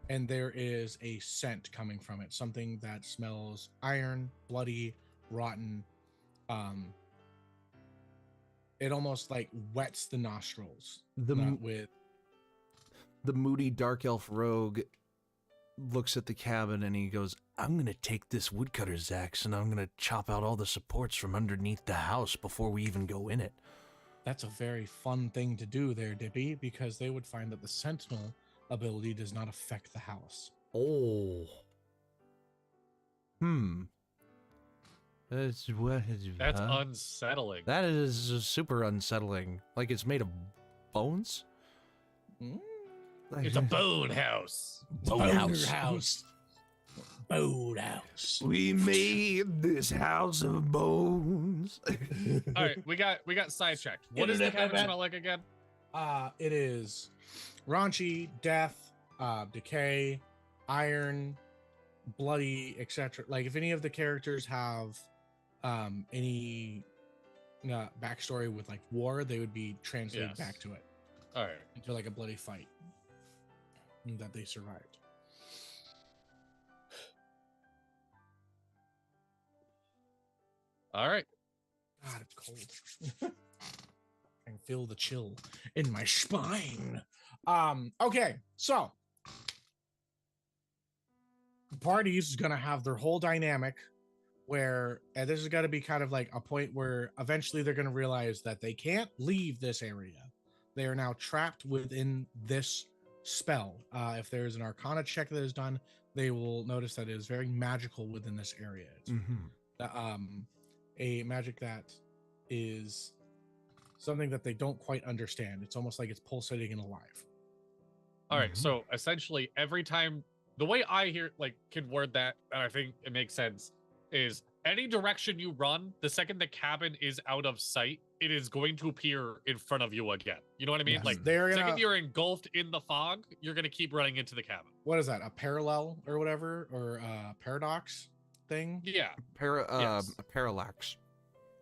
and there is a scent coming from it. Something that smells iron, bloody, rotten. It almost like wets the nostrils. The moody dark elf rogue looks at the cabin and he goes, I'm gonna take this woodcutter's axe and I'm gonna chop out all the supports from underneath the house before we even go in it. That's a very fun thing to do there, Dippy, because they would find that the sentinel ability does not affect the house. Oh. That's unsettling. That is super unsettling. Like it's made of bones? It's a bone house. Bone house. Bone house. We made this house of bones. All right, we got sidetracked. What does the cabin smell like again? It is raunchy, death, decay, iron, bloody, etc. Like if any of the characters have any backstory with like war, they would be translated back to it. All right, into like a bloody fight that they survived. All right. God, it's cold. I can feel the chill in my spine. Okay, so the party is gonna have their whole dynamic where this is gonna be kind of like a point where eventually they're gonna realize that they can't leave this area. They are now trapped within this spell. If there's an Arcana check that is done, they will notice that it is very magical within this area. It's a magic that is something that they don't quite understand. It's almost like it's pulsating and alive. All right, so essentially every time, the way I hear, like, can word that, and I think it makes sense, is any direction you run, the second the cabin is out of sight, it is going to appear in front of you again. You know what I mean? Yes. Like, They're the gonna, second you're engulfed in the fog, you're going to keep running into the cabin. what is that? A parallel or whatever, or a paradox thing? Yeah. Parallax. Parallax.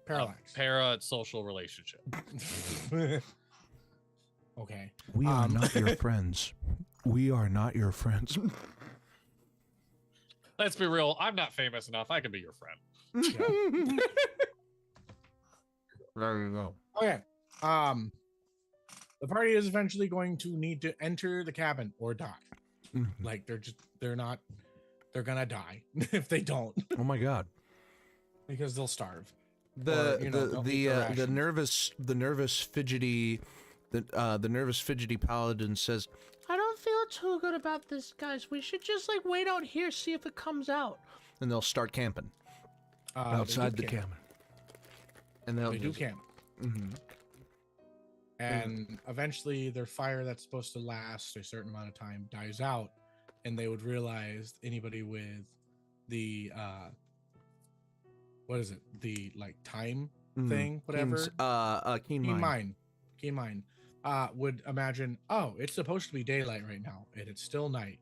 Para-social relationship. Okay. We are not your friends. We are not your friends. Let's be real. I'm not famous enough. I can be your friend. Yeah. There you go. Okay. The party is eventually going to need to enter the cabin or die. Like they're gonna die if they don't. Oh my god. Because they'll starve. The nervous fidgety paladin says, I don't feel too good about this, guys. We should just like wait out here, see if it comes out. And they'll start camping outside the cabin. And they do camp. And eventually their fire that's supposed to last a certain amount of time dies out, and they would realize anybody with the what is it? The like time thing, whatever. Keen mind. Would imagine, oh, it's supposed to be daylight right now, and it's still night.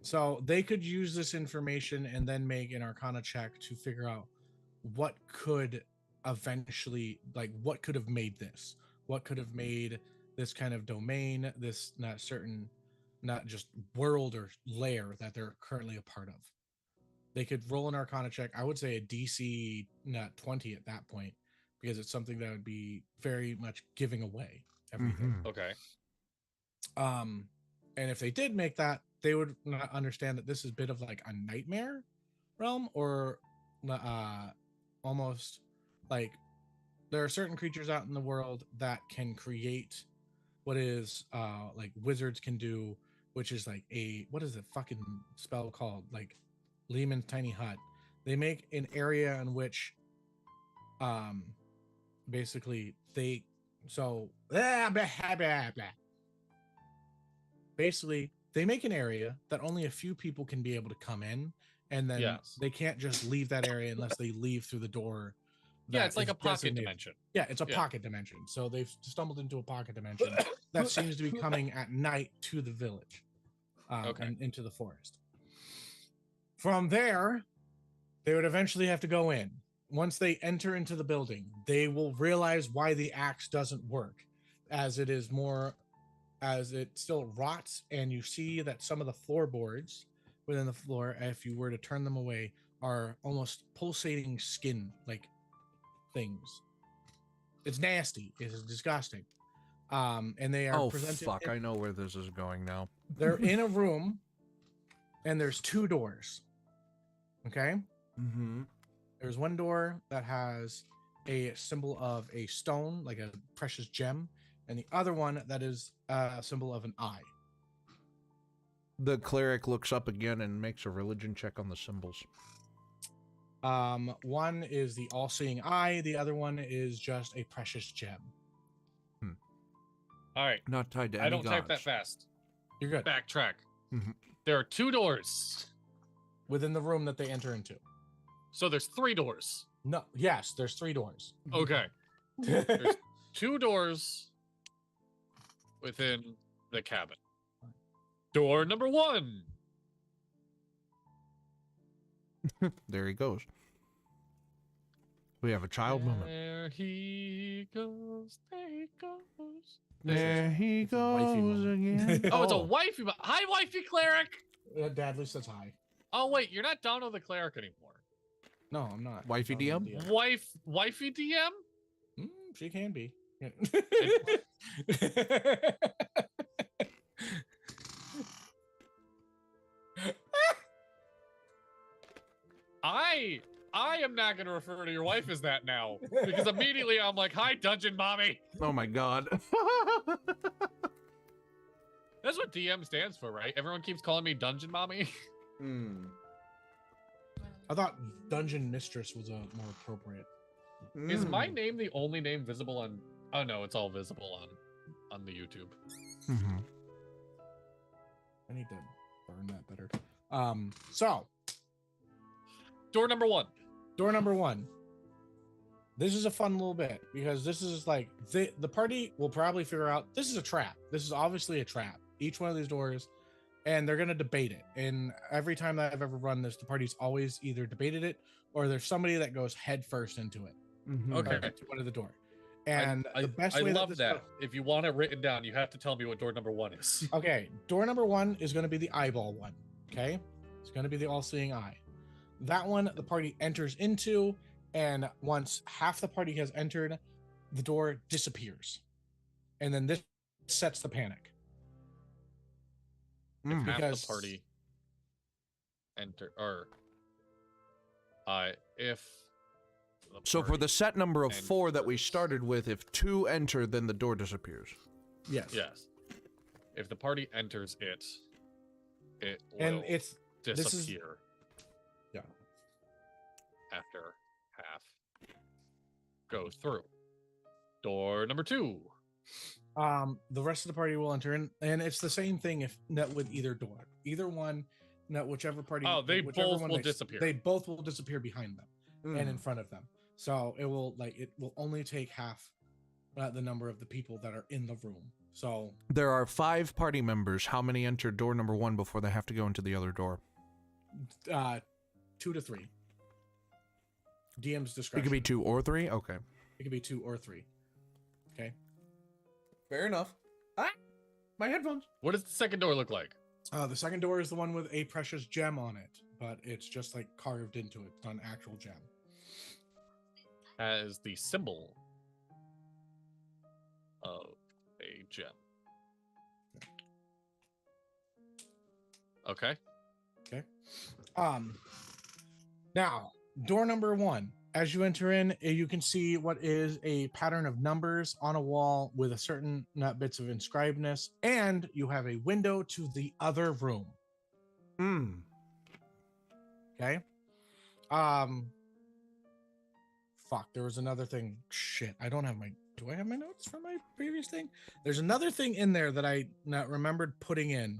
So they could use this information and then make an Arcana check to figure out what could eventually, like, what could have made this, what could have made this kind of domain, this not just world or layer that they're currently a part of. They could roll an Arcana check. I would say a DC not 20 at that point, because it's something that would be very much giving away everything. Okay. And if they did make that, they would not understand that this is a bit of like a nightmare realm, or almost like there are certain creatures out in the world that can create what is like wizards can do, which is like what is the fucking spell called? Like Lehman's Tiny Hut. They make an area in which basically they basically they make an area that only a few people can be able to come in, and then they can't just leave that area unless they leave through the door. Yeah, it's like a pocket dimension. Yeah, it's a pocket dimension. So they've stumbled into a pocket dimension that seems to be coming at night to the village, and into the forest. From there, they would eventually have to go in. Once they enter into the building, they will realize why the axe doesn't work, as it still rots, and you see that some of the floorboards within the floor, if you were to turn them away, are almost pulsating skin like things. It's nasty. It's disgusting. And they are presented. Oh fuck! I know where this is going now. They're in a room, and there's 2 doors. Okay. There's one door that has a symbol of a stone, like a precious gem, and the other one that is a symbol of an eye. The cleric looks up again and makes a religion check on the symbols. One is the all-seeing eye. The other one is just a precious gem. All right. Not tied to any I don't gods. type that fast. You're good. Backtrack. There are 2 doors Within the room that they enter into. So there's 3 doors. No. Yes, there's 3 doors. Okay. There's 2 doors within the cabin. Door number 1. There he goes. We have a child moment. There he goes. There he goes. There he goes again. Oh, it's a wifey. Hi, wifey cleric. Dad says hi. Oh wait, you're not Dono the cleric anymore. No, I'm not. Wifey Dono DM? the Wifey DM? She can be. I am not going to refer to your wife as that now, because immediately I'm like, hi, dungeon mommy. Oh my god. That's what DM stands for, right? Everyone keeps calling me dungeon mommy. I thought dungeon mistress was more appropriate. Is my name the only name visible on? Oh no, it's all visible on the YouTube. I need to burn that better. So door number 1. Door number 1. This is a fun little bit, because this is like the party will probably figure out this is a trap. This is obviously a trap. Each one of these doors, and they're gonna debate it. And every time that I've ever run this, the party's always either debated it or there's somebody that goes head first into it. Okay. To one of the door. And I the best I way love that. If you want it written down, you have to tell me what door number 1 is. Okay, door number 1 is going to be the eyeball one. Okay, it's going to be the all-seeing eye. That one the party enters into, and once half the party has entered, the door disappears, and then this sets the panic. If half Because the party enter, or if the So for party the set number of 4 that we enters- started with, if 2 enter, then the door disappears. yes, Yes. If the party enters it will and it's disappear. Yeah. After half goes through. Door number 2. the rest of the party will enter in, and it's the same thing if net with either door, either one, whichever party. Oh, they whichever both one will disappear. They both will disappear behind them and in front of them. So it will only take half the number of the people that are in the room So There are 5 party members. How many enter door number 1 before they have to go into the other door? 2 to 3. DM's It discretion. could be 2 or 3. Okay. It could be 2 or 3. Okay. Fair enough. Ah, my headphones. What does the second door look like? The second door is the one with a precious gem on it, but it's just like carved into it. It's not an actual gem. As the symbol of a gem. Okay. Okay. Now, door number 1. As you enter in, you can see what is a pattern of numbers on a wall with a certain bits of inscribedness, and you have a window to the other room. Okay. Fuck, there was another thing. Shit, I don't have my. Do I have my notes from my previous thing? There's another thing in there that I not remembered putting in.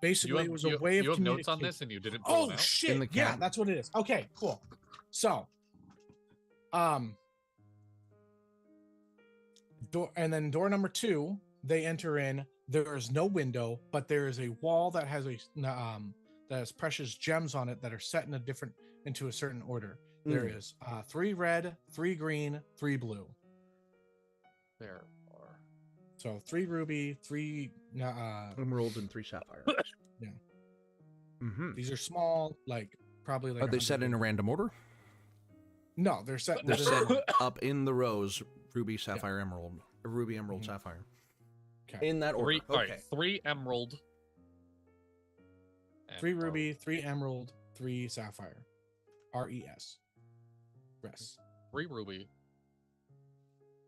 Basically, it was a way of you have notes on communicating. this, and you didn't pull them Oh out? shit! In the Yeah, cabinet. that's what it is. Okay, cool. So, door number 2, they enter in. There is no window, but there is a wall that has that has precious gems on it that are set into a certain order. There is 3 red, 3 green, 3 blue. There are. So 3 ruby, 3 Emerald and 3 sapphire. Yeah. Mm-hmm. These are small, like probably like. Are they set in a random order? No, they're set. They're within- set up in the rows: ruby, sapphire, emerald, ruby, emerald, sapphire. Okay. In that order. 3, all right, 3 emerald. 3 ruby, 3 emerald, 3 sapphire. RES. Res. 3 ruby.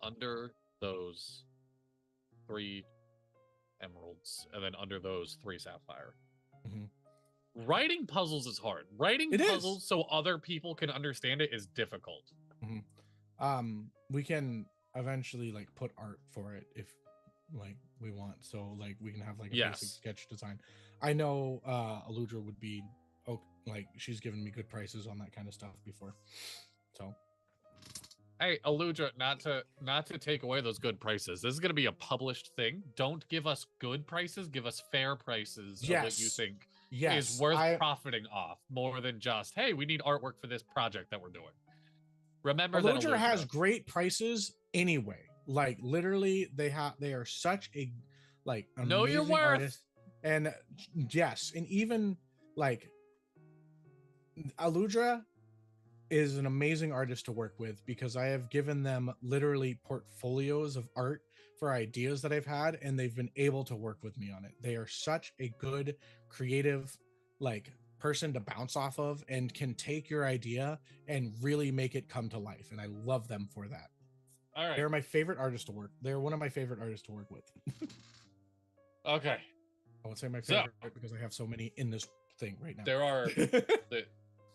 Under those 3 emeralds, and then under those 3 sapphire. Mhm. Writing puzzles is hard. Writing It is. puzzles so other people can understand it is difficult. We can eventually like put art for it if like we want. So like we can have like a Yes. basic sketch design. I know Aludra would be like she's given me good prices on that kind of stuff before. So Hey, Aludra, not to take away those good prices. This is going to be a published thing. Don't give us good prices. Give us fair prices of what you Yes. think yes, is worth profiting off, more than just, hey, we need artwork for this project that we're doing. Remember that Aludra has great prices anyway. Like literally, they are such a like Know your amazing worth. artist. And yes, and even like Aludra is an amazing artist to work with because I have given them literally portfolios of art for ideas that I've had, and they've been able to work with me on it. They are such a good creative like person to bounce off of and can take your idea and really make it come to life, and I love them for that. All right. They're my favorite artists to work. They're one of my favorite artists to work with. Okay. I would say my So- favorite because I have so many in this thing right now. There are the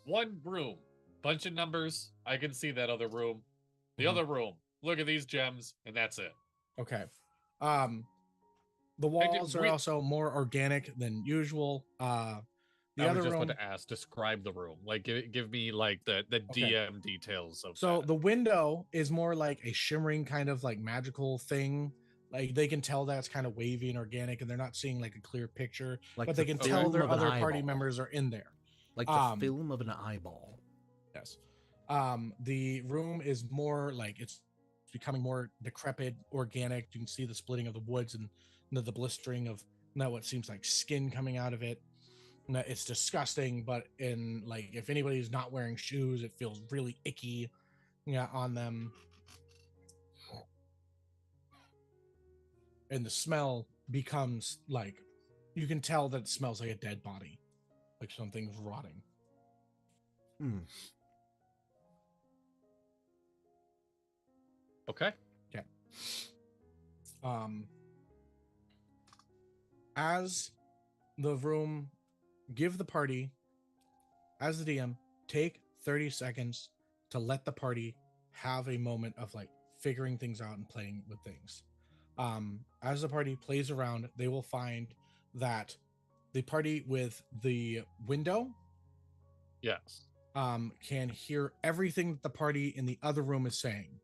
one room, bunch of numbers. I can see that other room. The Mhm. other room. Look at these gems, and that's it. Okay. The walls are also more organic than usual. The I other was just room. about to ask, describe the room. Like, give me like the Okay. DM details of. So that. the window is more like a shimmering kind of like magical thing. Like they can tell that's kind of wavy and organic, and they're not seeing like a clear picture, Like but they the can tell film their of an other party eyeball. members are in there. Like the film of an eyeball. Yes. The room is more like it's becoming more decrepit, organic. You can see the splitting of the woods and the blistering of what seems like skin coming out of it. No, it's disgusting, but in like if anybody's not wearing shoes, it feels really icky on them. And the smell becomes like you can tell that it smells like a dead body, like something's rotting. Okay. As the room, give the party, as the DM, take 30 seconds to let the party have a moment of like figuring things out and playing with things. As the party plays around, they will find that the party with the window Yes. can hear everything that the party in the other room is saying.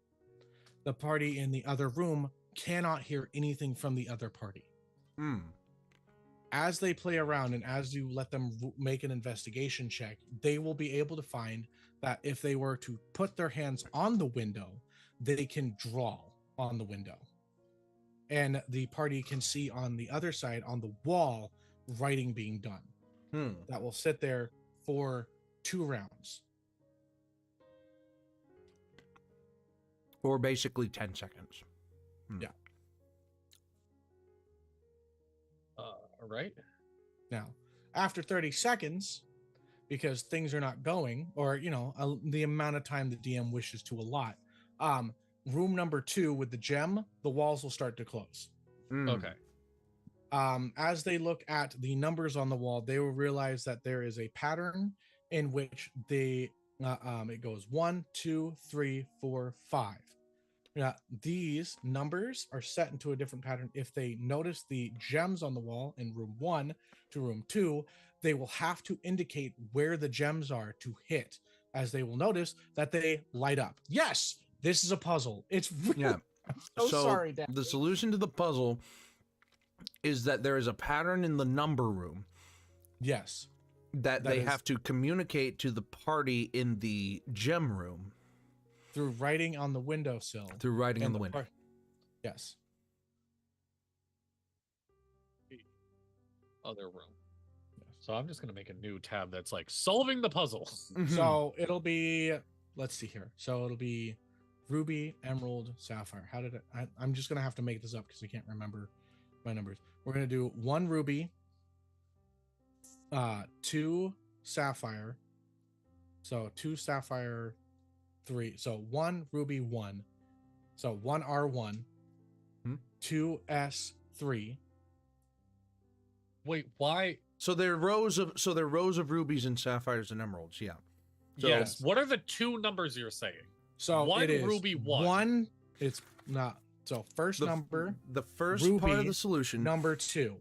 The party in the other room cannot hear anything from the other party. Hmm. As they play around and as you let them make an investigation check, they will be able to find that if they were to put their hands on the window, they can draw on the window. And the party can see on the other side, on the wall, writing being done. That will sit there for 2 rounds. Or basically 10 seconds. Yeah. All right. Now, after 30 seconds, because things are not going, or the amount of time the DM wishes to allot, room number 2 with the gem, the walls will start to close. Okay. As they look at the numbers on the wall, they will realize that there is a pattern in which it goes 1, 2, 3, 4, 5. Now, these numbers are set into a different pattern. If they notice the gems on the wall in room 1 to room 2, they will have to indicate where the gems are to hit, as they will notice that they light up. Yes, this is a puzzle. It's really, Yeah. I'm so sorry, Dad. The solution to the puzzle is that there is a pattern in the number room. Yes. That they have to communicate to the party in the gem room. Through writing on the windowsill. Through writing on the window. Yes. Other room. So I'm just going to make a new tab that's like solving the puzzle. So it'll be, let's see here. So it'll be ruby, emerald, sapphire. How did it? I'm just going to have to make this up because I can't remember my numbers. We're going to do 1 ruby, 2 sapphire. So 2 sapphire, 3. So 1 ruby, 1. So 1 R1, 2 S3. Wait, why? So they're rows of rubies and sapphires and emeralds. Yeah. So, yes. What are the 2 numbers you're saying? So 1 it is ruby, 1. 1. It's not. So first number. The first ruby, part of the solution. Number 2.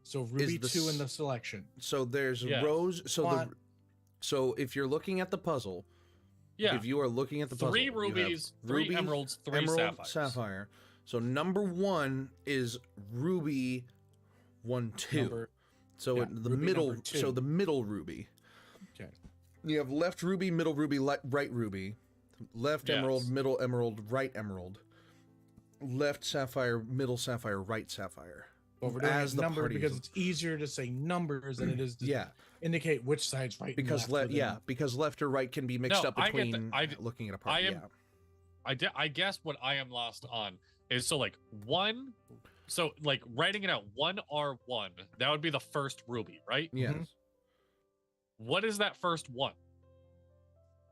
So ruby 2 in the selection. So there's Yes. rows. So if you're looking at the puzzle. Yeah. If you are looking at the puzzle, 3 rubies, 3 emeralds, 3 emerald, sapphires. sapphire. So number 1 is ruby 1, 2. The middle. So the middle ruby. Okay. You have left ruby, middle ruby, right ruby, left emerald, middle emerald, right emerald, left sapphire, middle sapphire, right sapphire. But we're doing as number because it's easier to say numbers than it is to indicate which side's right. Because because left or right can be mixed up between looking at a party. I guess what I am lost on is so like 1. So like writing it out 1R1, that would be the first ruby, right? Yes. What is that first 1?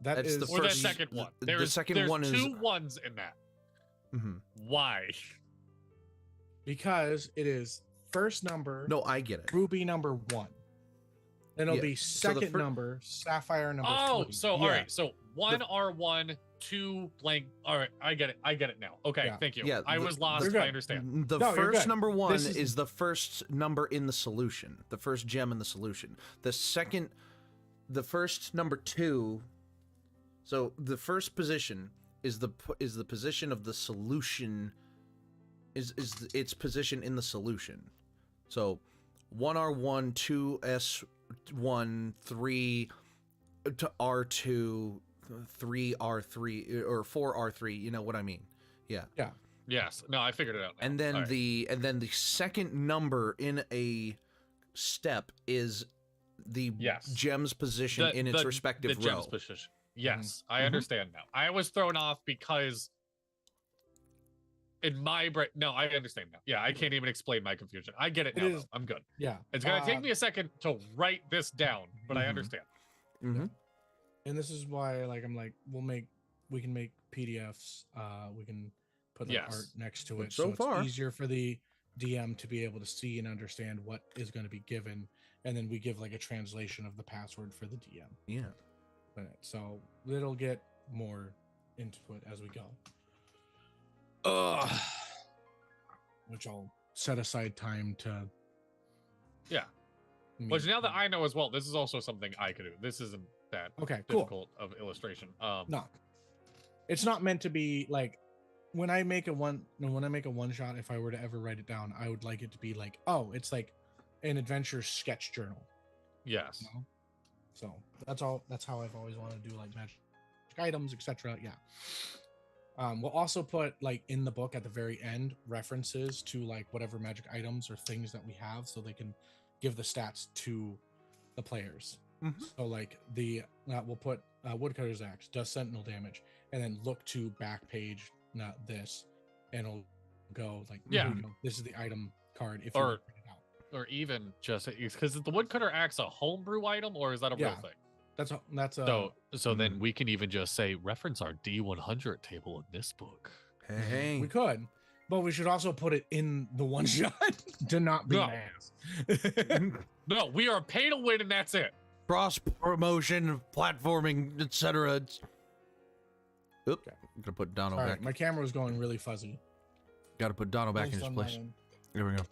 That's the or first, the second one. The second one is 2 1s in that. Why? Because it is first number. No, I get it. Ruby number 1. Then it'll be second number, sapphire number 3. Oh, so all right. So 1R1, 2 blank. All right, I get it. I get it now. Okay, thank you. Yeah, I was lost. I understand. The first number 1 is the first number in the solution, the first gem in the solution. The first number 2. So the first position is the position of the solution. Is its position in the solution. So 1R1, 2S1, 3 to R2, 3R3 or 4R3. You know what I mean? Yeah. Yeah. Yes. No, I figured it out now. And then the second number in a step is the gem's position in its respective row. Gem's position. Yes, I understand now. I was thrown off because in my brain. No, I understand now. Yeah, I can't even explain my confusion. I get it now. I'm good. Yeah. It's gonna take me a second to write this down, but I understand. And this is why, like, I'm like, we can make PDFs. We can put the art next to it, so it's easier for the DM to be able to see and understand what is going to be given, and then we give like a translation of the password for the DM. Yeah. So it'll get more into it as we go. Which I'll set aside time to. Yeah. Which now that I know as well, this is also something I could do. This isn't that difficult of illustration. No, it's not meant to be like when I make a one shot, if I were to ever write it down, I would like it to be like, oh, it's like an adventure sketch journal. Yes. You know? So that's how I've always wanted to do like magic items, etc. Yeah. We'll also put like in the book at the very end references to like whatever magic items or things that we have, so they can give the stats to the players. So like we'll put woodcutter's axe does sentinel damage, and then look to back page, not this, and it'll go like, Yeah, you know, this is the item card if or you print it out. or even just because the woodcutter axe a homebrew item, or is that a real thing? That's So then we can even just say reference our D100 table in this book. Hey. we could, but we should also put it in the one shot to not be No. an ass. No, we are pay to win, and that's it. Cross promotion, platforming, etc. Oop. Okay. I'm gonna put Dono All back. right, my camera was going really fuzzy. Gotta put Dono back in At least his on my place. end. There we go.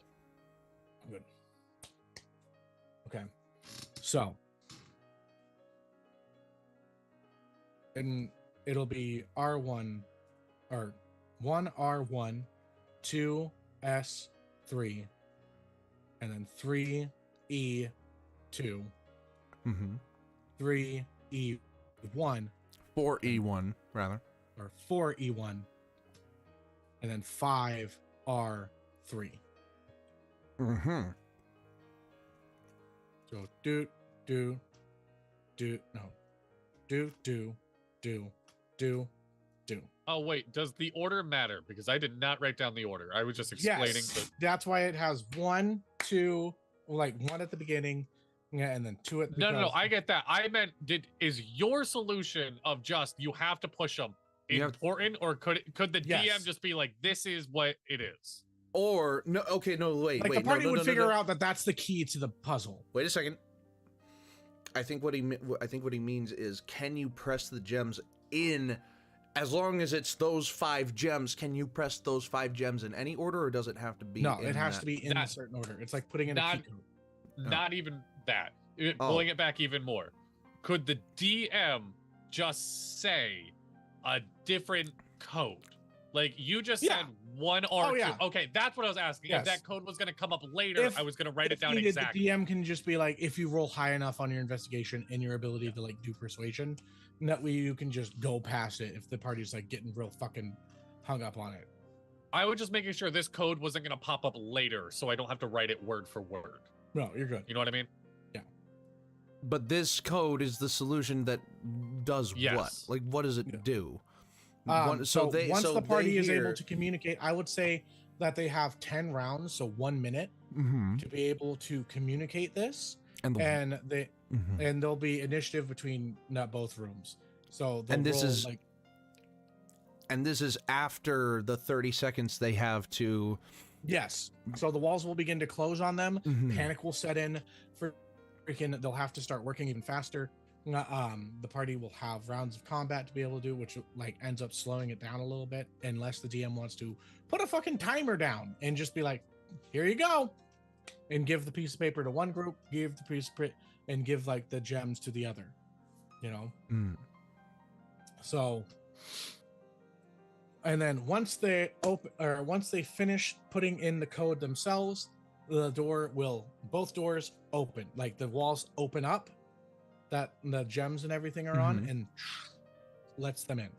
Good. Okay. So. And it'll be R1 or 1R1, 2S3, and then 3E2, Mm-hmm. 3E1, 4E1 rather. or 4E1, and then 5R3. Mm-hmm. So do, no. Do. Oh wait, does the order matter? Because I did not write down the order. I was just explaining. Yes, that's why it has 1, 2, like 1 at the beginning, yeah, and then 2 at the No. I get that. I meant, is your solution of just you have to push them important, or could the Yes. DM just be like, this is what it is? Or no, okay, no, wait, like wait, the party no, would no, figure no. out that that's the key to the puzzle. Wait a second. I think what he means is, can you press the gems in, as long as it's those 5 gems? Can you press those 5 gems in any order, or does it have to be? No, in it has that? to be in a certain order. It's like putting in a key code. Not even that. Oh. Pulling it back even more. Could the DM just say a different code? Like you just Yeah. said 1R2. yeah. Okay, that's what I was asking. Yes. If that code was going to come up later, If- I was going to write it If down needed, exactly. The DM can just be like, if you roll high enough on your investigation and your ability to like do persuasion, that way you can just go past it if the party's like getting real fucking hung up on it. I was just making sure this code wasn't going to pop up later, so I don't have to write it word for word. No, you're good. You know what I mean? But this code is the solution that does Yes. what? Like, what does it Yeah. do? Once the party is hear- able to communicate, I would say that they have 10 rounds, so 1 minute, Mhm. to be able to communicate this, and the, and mhm. and there'll be initiative between not both rooms. So they'll And this roll, is- like, and this is after the 30 seconds they have to. yes. So the walls will begin to close on them. Mhm. Panic will set in. For freaking, they'll have to start working even faster. The party will have rounds of combat to be able to do, which like ends up slowing it down a little bit, unless the DM wants to put a fucking timer down and just be like, "Here you go," and give the piece of paper to one group, give the piece of and give like the gems to the other. You know. Mm. So, and then once they finish putting in the code themselves, both doors open, like the walls open up that the gems and everything are on, Mhm. and lets them in.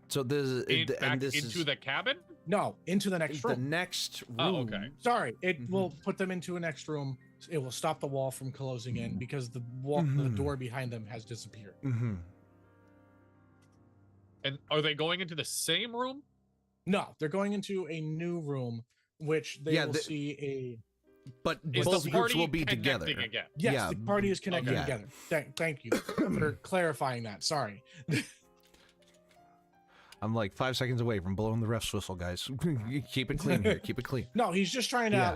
So this is Back and this into is the cabin? No, into the next the room. next room. Oh, okay. Sorry, it Mhm. will put them into a next room. It will stop the wall from closing in because the Mhm. door behind them has disappeared. Mm-hmm. And are they going into the same room? No, they're going into a new room, which they Yeah, will the- see a. But Is both the groups party will be together. connecting again? Yes, Yeah, the party is connected okay. together. Thank you for clarifying that. Sorry. I'm like 5 seconds away from blowing the ref's whistle, guys. Keep it clean here. Keep it clean. No, he's just trying to Yeah.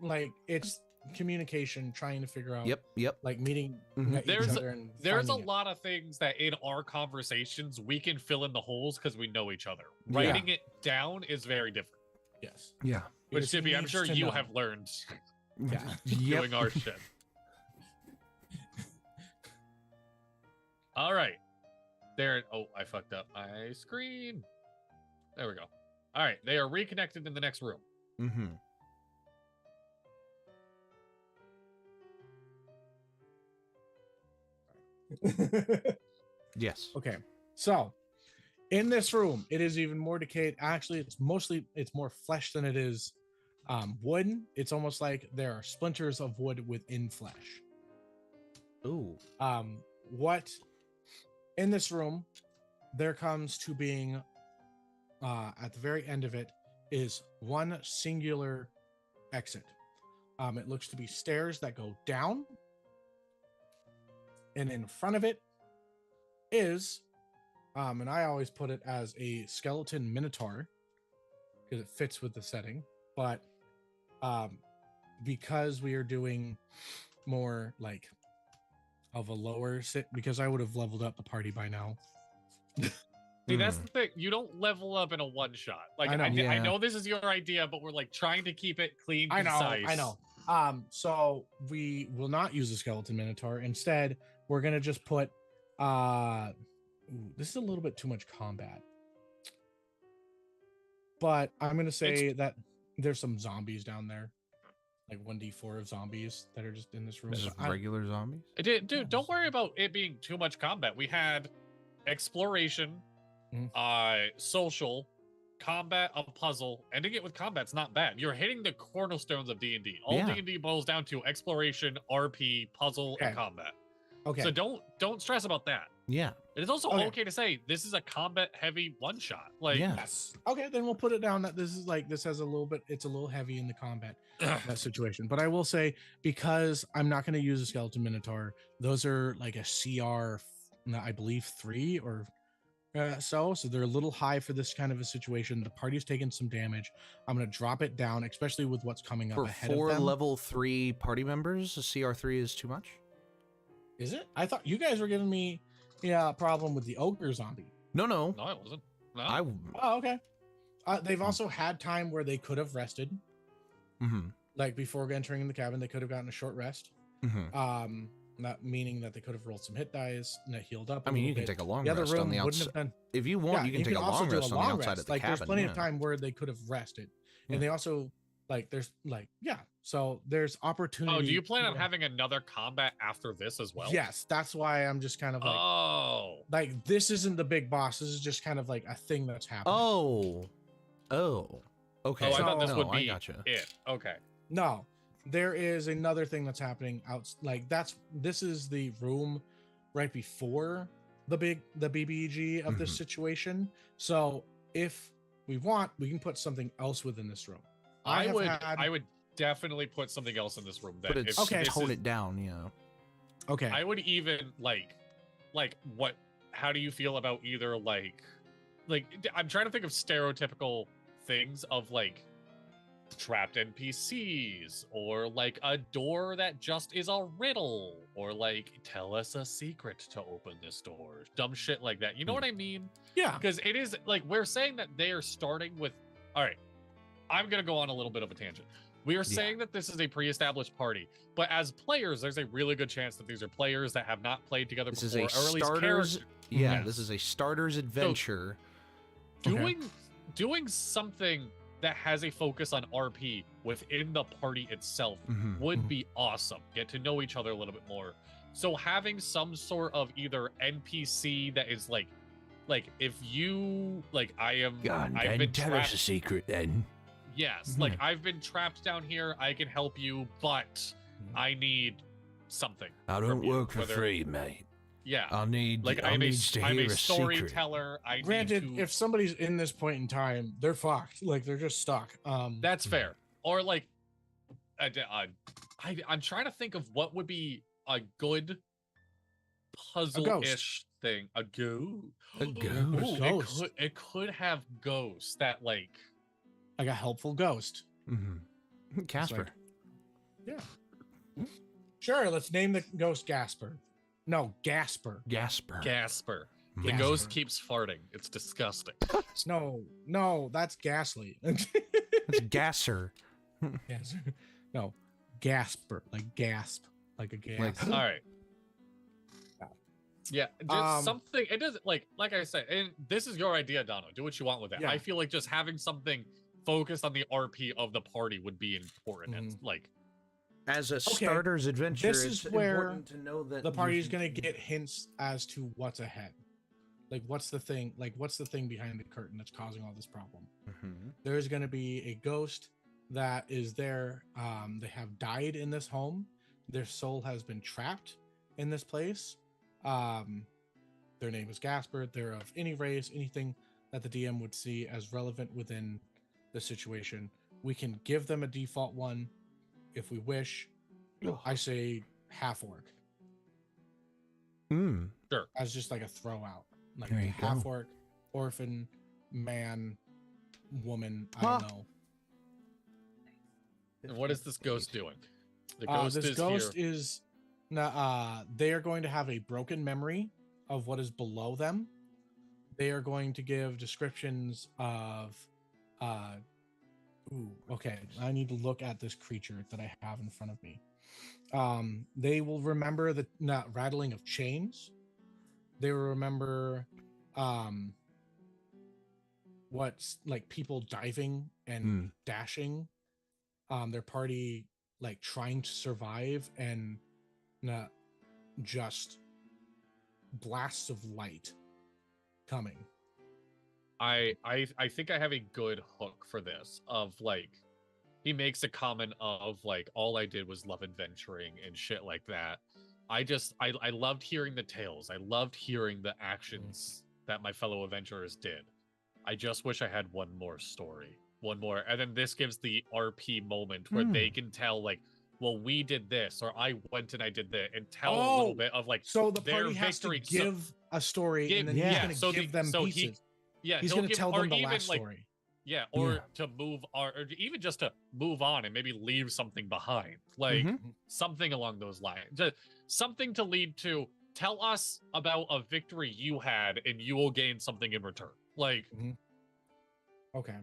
like it's communication, trying to figure out. Yep. Like meeting Mhm. each There's other and There's a finding it. lot of things that in our conversations we can fill in the holes because we know each other. Yeah. Writing it down is very different. Yes. Yeah. Which, Because he Tippy, I'm needs sure to you know. have learned Yeah. Yep. doing our shit. All right. They're oh, I fucked up my screen. There we go. All right, they are reconnected in the next room. Mm-hmm. Yes. Okay, so in this room, it is even more decayed. Actually, it's more flesh than it is wood. It's almost like there are splinters of wood within flesh. Ooh. What in this room there comes to being at the very end of it is one singular exit. It looks to be stairs that go down, and in front of it is and I always put it as a skeleton minotaur because it fits with the setting, but because we are doing more like of a lower sit, because I would have leveled up the party by now. See, that's the thing. You don't level up in a one shot. Like I know this is your idea, but we're like trying to keep it clean, concise. I know. So we will not use the skeleton minotaur. Instead, we're gonna just put this is a little bit too much combat. But I'm gonna say that there's some zombies down there. Like 1d4 of zombies that are just in this room. Just regular zombies? Dude, don't worry about it being too much combat. We had exploration, social, combat, a puzzle. Ending it with combat's not bad. You're hitting the cornerstones of D&D. All D&D boils down to exploration, RP, puzzle, and combat. Okay. So don't stress about that. Yeah. It is also okay to say this is a combat heavy one shot. Like yes. Okay, then we'll put it down that this is like this has a little bit, it's a little heavy in the combat that situation. But I will say, because I'm not going to use a skeleton minotaur, those are like a CR, I believe 3 or so they're a little high for this kind of a situation. The party's taken some damage. I'm going to drop it down, especially with what's coming up ahead of them. For 4 level 3 party members, a CR3 is too much? Is it? I thought you guys were giving me problem with the ogre zombie. No, no, I wasn't. No. Oh, okay. They've also had time where they could have rested. Mm-hmm. Like before entering the cabin, they could have gotten a short rest. Mm-hmm. Not meaning that they could have rolled some hit dice and it healed up. I mean, you can take a long rest on the outside. If you want, you can take a long rest on the outside of the cabin. There's plenty of time where they could have rested, and they also so there's opportunity. Oh, do you plan on having another combat after this as well? Yes, that's why I'm just kind of like, like this isn't the big boss. This is just kind of like a thing that's happening. Oh, okay. I thought this would be gotcha. it. Okay. No, there is another thing that's happening out. Like this is the room right before the BBG of this situation. So if we want, we can put something else within this room. I would definitely put something else in this room. Then, but it's tone it down, yeah. Okay. I would even like what? How do you feel about either like I'm trying to think of stereotypical things of like trapped NPCs or like a door that just is a riddle or like tell us a secret to open this door, dumb shit like that. You know what I mean? Yeah. Because it is like we're saying that they are starting with. All right, I'm gonna go on a little bit of a tangent. We are saying that this is a pre-established party, but as players, there's a really good chance that these are players that have not played together before. This is a starters. Yeah, this is a starter's adventure. So doing something that has a focus on RP within the party itself would be awesome. Get to know each other a little bit more. So having some sort of either NPC that is like if you I've been tell us a secret then. Yes, like I've been trapped down here. I can help you, but I need something. I don't work for free, mate. Yeah, I'm a storyteller. Granted, if somebody's in this point in time, they're fucked. Like they're just stuck. That's fair. Or like, I'm trying to think of what would be a good puzzle-ish thing. A ghost. Ghost. It could have ghosts that like a helpful ghost. Casper. Sure, let's name the ghost Gasper. No, Gasper. Gasper. The ghost keeps farting. It's disgusting. No, that's ghastly. It's Gasser. No, Gasper, like gasp, like a gas. All right. Yeah, just something. It doesn't like I said, and this is your idea, Dono. Do what you want with it. Yeah. I feel like just having something focused on the RP of the party would be important. And like, as a starter's adventure, this it's is where important to know that the party is going to get hints as to what's ahead. Like, what's the thing? Like, what's the thing behind the curtain that's causing all this problem? There's going to be a ghost that is there. They have died in this home. Their soul has been trapped in this place. Their name is Gasper. They're of any race, anything that the DM would see as relevant within the situation. We can give them a default one if we wish. I say half orc. Sure. As just like a throw out. Like There you half go. orc, orphan, man, woman, I don't know. And what is this ghost doing? The ghost here. is they are going to have a broken memory of what is below them. They are going to give descriptions of okay, I need to look at this creature that I have in front of me. They will remember the rattling of chains. They will remember what's like people diving and dashing. Their party like trying to survive and not just blasts of light coming. I think I have a good hook for this of like he makes a comment of like all I did was love adventuring and shit like that. I loved hearing the tales. I loved hearing the actions that my fellow adventurers did. I just wish I had one more story. One more. And then this gives the RP moment where they can tell like, well, we did this, or I went and I did that, and tell a little bit of like so the their party has victory. to give a story and then he's going to give them pieces. He's going to tell them the last story. Yeah, or to move or even just to move on and maybe leave something behind. Like something along those lines. Just something to lead to tell us about a victory you had and you will gain something in return. Like okay.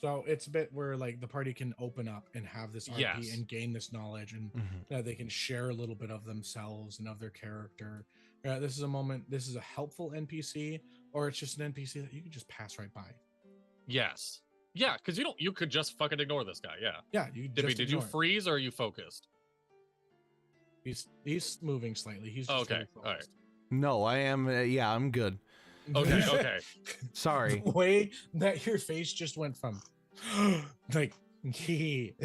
So it's a bit where like the party can open up and have this RP and gain this knowledge, and they can share a little bit of themselves and of their character. This is a moment. This is a helpful NPC, or it's just an NPC that you can just pass right by. Yes. Yeah, because you could just fucking ignore this guy. Yeah. Yeah. Did you freeze or are you focused? He's moving slightly. He's just okay. All right. No, I am. I'm good. Okay. Okay. Sorry. The way that your face just went from like he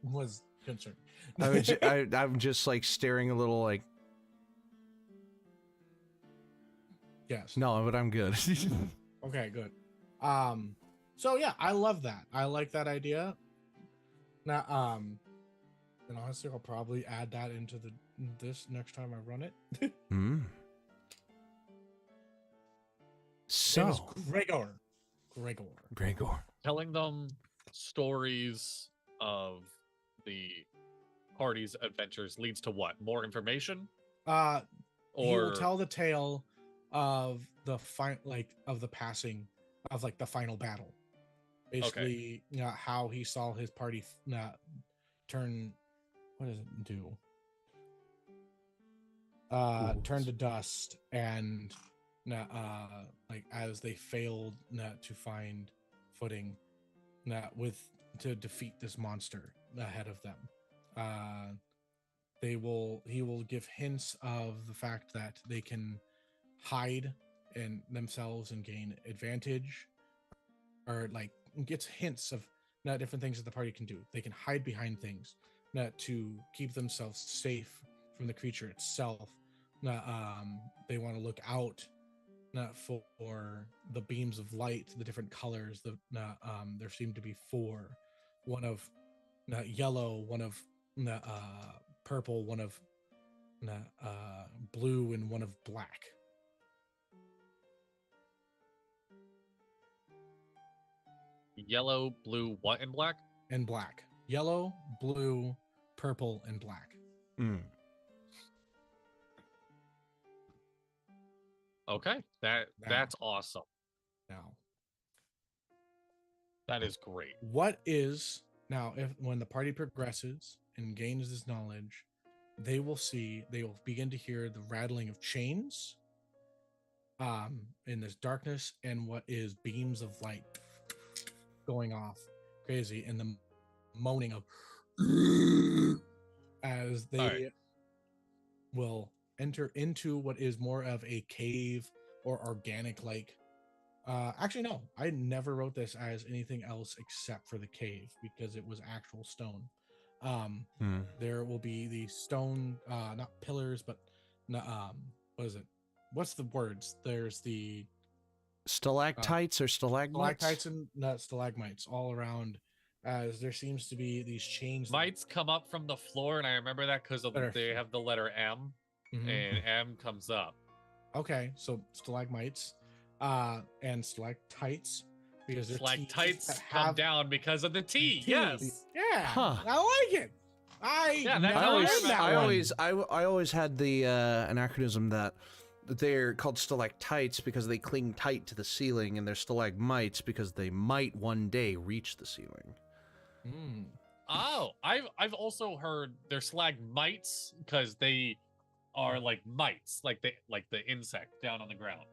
was concerned. I'm just like staring a little like. Yes. No, but I'm good. Okay, good. So yeah, I love that. I like that idea. Now, and honestly, I'll probably add that into this next time I run it. So Gregor. Telling them stories of the party's adventures leads to what? More information? Or he will tell the tale of the the passing of like the final battle. Basically, how he saw his party turn. What does it do? Turn to dust, and like as they failed to find footing, to defeat this monster ahead of them. He will give hints of the fact that they can hide in themselves and gain advantage, or like gets hints of different things that the party can do. They can hide behind things to keep themselves safe from the creature itself. They want to look out for the beams of light, the different colors. There seem to be 4, one of yellow, one of purple, one of blue, and one of black. Yellow, blue, what, and black? And black. Yellow, blue, purple, and black. Okay, that's awesome. Now, that is great. What is now when the party progresses and gains this knowledge, they will begin to hear the rattling of chains in this darkness, and what is beams of light going off crazy, and the moaning of as they will enter into what is more of a cave or organic like. Actually, no, I never wrote this as anything else except for the cave because it was actual stone. There will be the stone, not pillars, but what is it? What's the words? There's the Stalactites or stalagmites? stalactites and not stalagmites all around, as there seems to be these chains. Mites come up from the floor, and I remember that because they have the letter M, and M comes up. Okay, so stalagmites, and stalactites, because they're stalactites come down because of the T. Yes. Yeah. Huh. I like it. I always had the anachronism that they're called stalactites because they cling tight to the ceiling, and they're stalagmites because they might one day reach the ceiling. Oh, I've also heard they're stalagmites because they are like mites, like the insect down on the ground.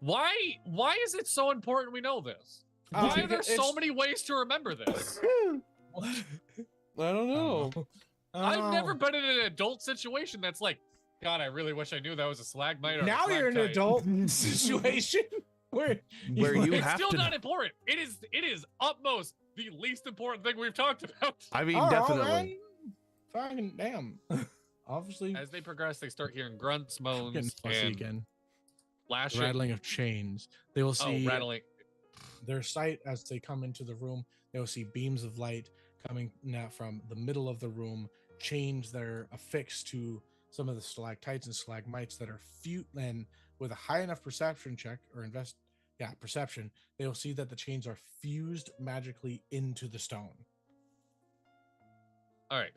Why is it so important we know this? Why are there so many ways to remember this? I don't know. I've never been in an adult situation that's like, God, I really wish I knew that was a stalagmite or now a you're in an adult situation where you it's have still to not important. It is utmost the least important thing we've talked about. I mean, definitely. Fucking damn. Obviously, as they progress, they start hearing grunts, moans, and again. Lashing. Rattling of chains. They will see rattling. Their sight as they come into the room. They will see beams of light coming now from the middle of the room. Chains that are affixed to some of the stalactites and stalagmites that are and with a high enough perception check or perception, they will see that the chains are fused magically into the stone. All right,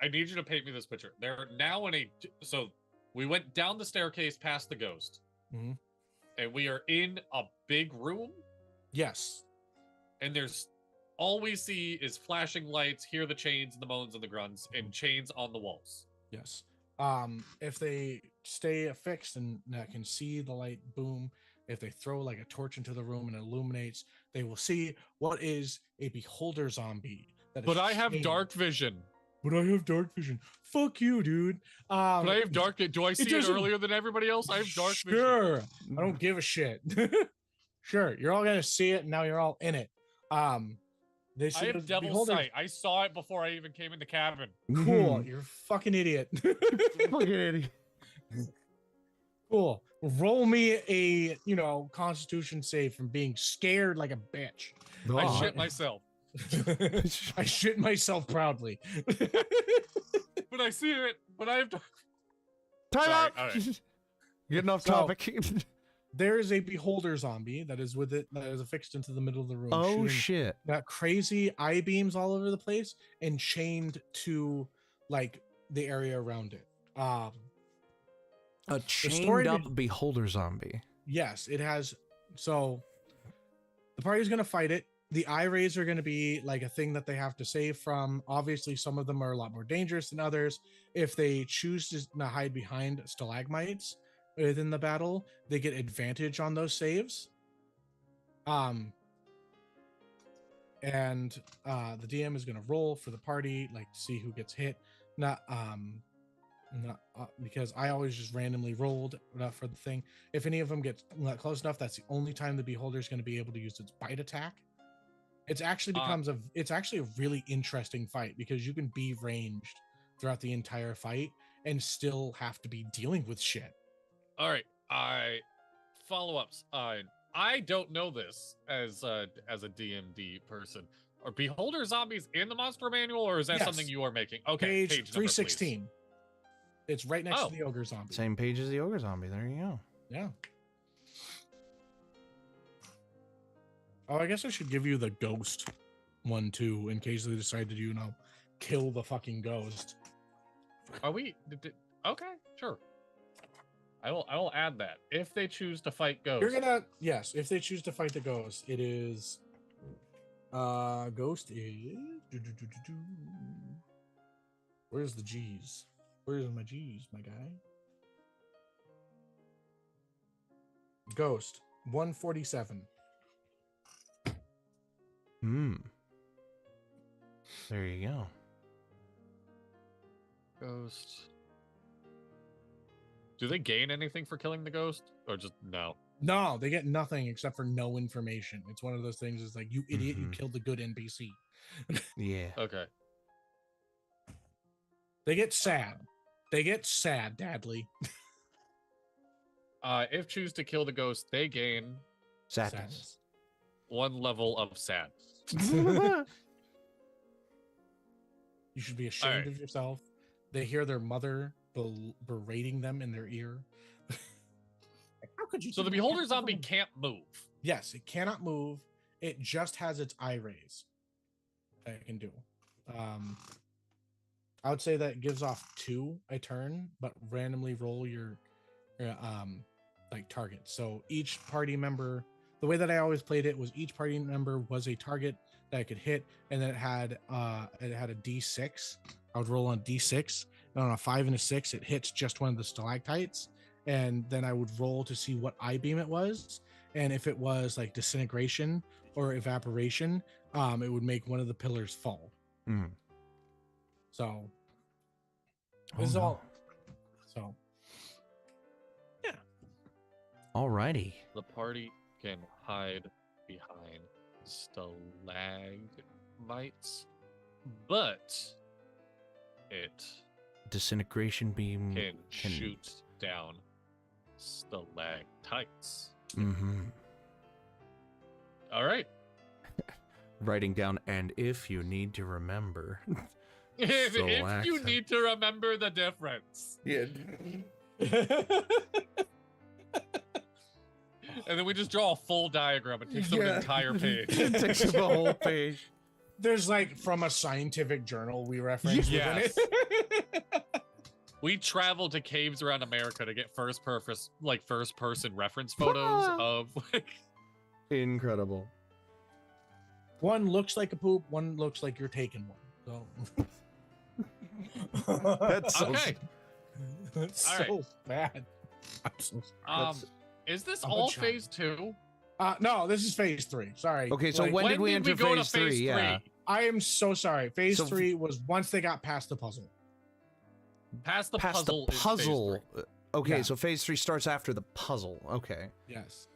I need you to paint me this picture. They're now in so we went down the staircase past the ghost, and we are in a big room. Yes, and there's all we see is flashing lights, hear the chains and the moans and the grunts, and chains on the walls. Yes. If they stay affixed and can see the light boom, if they throw like a torch into the room and it illuminates, they will see what is a beholder zombie. But I have dark vision. Fuck you, dude. But I have dark. Do I see it earlier than everybody else? I have dark vision. Sure. I don't give a shit. Sure, you're all gonna see it, and now you're all in it. I have devil's sight. I saw it before I even came in the cabin. Cool. You're a fucking idiot. Fucking idiot. Cool. Roll me a, Constitution save from being scared like a bitch. I shit myself. I shit myself proudly. But I see it. But I have to. Time out. All right. Getting off topic. There is a beholder zombie that is affixed into the middle of the room. Oh shit! Got crazy eye beams all over the place and chained to like the area around it. A chained up beholder zombie. Yes, it has. So the party's gonna fight it. The eye rays are gonna be like a thing that they have to save from. Obviously, some of them are a lot more dangerous than others. If they choose to not hide behind stalagmites within the battle, they get advantage on those saves. And the DM is going to roll for the party, like to see who gets hit. Not because I always just randomly rolled for the thing. If any of them get close enough, that's the only time the beholder is going to be able to use its bite attack. It's actually it's actually a really interesting fight because you can be ranged throughout the entire fight and still have to be dealing with shit. All right, follow-ups. I don't know this as a DMD person. Are beholder zombies in the monster manual, or is that something you are making? Okay, page 316. Number, it's right next to the ogre zombie. Same page as the ogre zombie. There you go. Yeah. Oh, I guess I should give you the ghost one too, in case they decide to kill the fucking ghost. Are we? Okay, sure. I will add that if they choose to fight ghosts. If they choose to fight the ghost, it is ghost is where's the G's? Where's my G's, my guy? Ghost 147. There you go. Ghost. Do they gain anything for killing the ghost, or just no? No, they get nothing except for no information. It's one of those things. It's like, you idiot, you killed the good NPC. Yeah. Okay. They get sad. They get sad, Dadley. If choose to kill the ghost, they gain Sadness. 1 level of sad. You should be ashamed Alright. of yourself. They hear their mother berating them in their ear. How could you? So the beholder zombie can't move. Yes, it cannot move. It just has its eye rays that it can do. I would say that it gives off 2 a turn, but randomly roll your like targets. So each party member, the way that I always played it was each party member was a target that I could hit, and then it had a D6. I would roll on D6, and on a 5 and a 6, it hits just one of the stalactites, and then I would roll to see what eye beam it was, and if it was like disintegration or evaporation, it would make one of the pillars fall. So this is all. So yeah. Alrighty. The party can hide behind stalagmites, but it Disintegration beam can shoot down stalactites. All right. Writing down, and if you need to remember. If you need to remember the difference. Yeah. And then we just draw a full diagram. It takes up an entire page. It takes up a whole page. There's like from a scientific journal we reference. Yes. We traveled to caves around America to get first person reference photos of like. Incredible. One looks like a poop, one looks like you're taking one. So That's so Okay. That's All so bad. I'm so sorry. Is this I'm all a child. phase 2? No, this is phase 3. Sorry. Okay, so Like, when did we enter go to phase 3? Yeah. I am so sorry. Phase So- 3 was once they got past the puzzle. Past the Past puzzle. the puzzle. Is phase 3. Okay, Yeah. so phase 3 starts after the puzzle. Okay. Yes.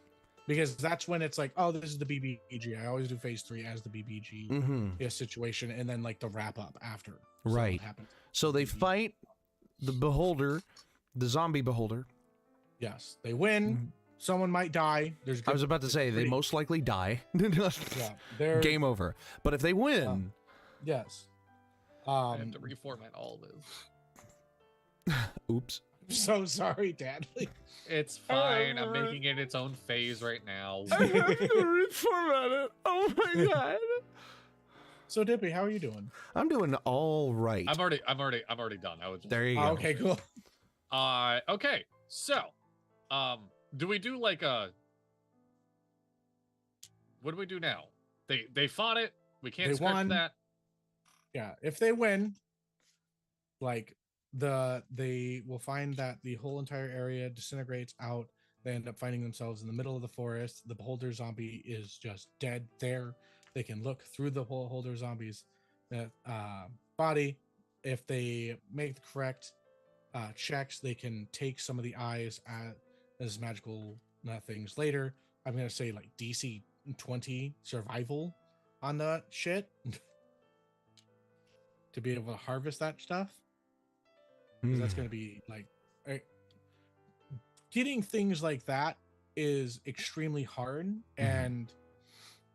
Because that's when it's like, oh, this is the BBG. I always do phase 3 as the BBG situation, and then like the wrap up after. So Right. it happens. So they fight the beholder, the zombie beholder. Yes. They win. Someone might die. There's I was about to say they most likely die. yeah, they're Game over. But if they win, yes. I have to reformat all this. oops. I'm so sorry, Dad. It's fine. I'm making it its own phase right now. I have to reformat it. Oh my god. So Dippy, how are you doing? I'm doing all right. I'm already done. I was just, There you go. Okay, cool. okay. So, do we do like a? What do we do now? They fought it. We can't They script won. that. Yeah, if they win, like they will find that the whole entire area disintegrates out. They end up finding themselves in the middle of the forest. The beholder zombie is just dead there. They can look through the beholder zombie's body. If they make the correct checks, they can take some of the eyes as magical things later. I'm gonna say like DC 20 survival on that shit to be able to harvest that stuff. 'Cause that's going to be like getting things like that is extremely hard, and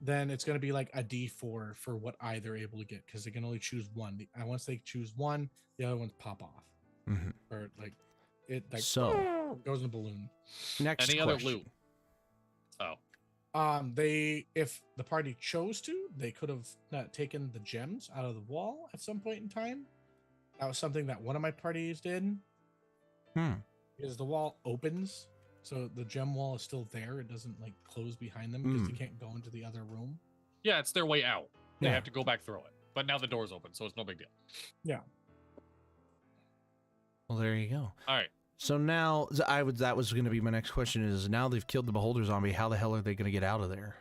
then it's going to be like a D4 for what eye they're able to get, because they can only choose one. Once they choose one, the other ones pop off, or like it like So goes in a balloon. next Any question. other loot? Oh, If the party chose to, they could have taken the gems out of the wall at some point in time. That was something that one of my parties did. Because the wall opens, so the gem wall is still there. It doesn't like close behind them because they can't go into the other room. yeah, it's their way out. They Yeah. have to go back through it. But now the door's open, so it's no big deal. Yeah. Well, there you go. All right. So now, that was going to be my next question is, now they've killed the beholder zombie, how the hell are they going to get out of there?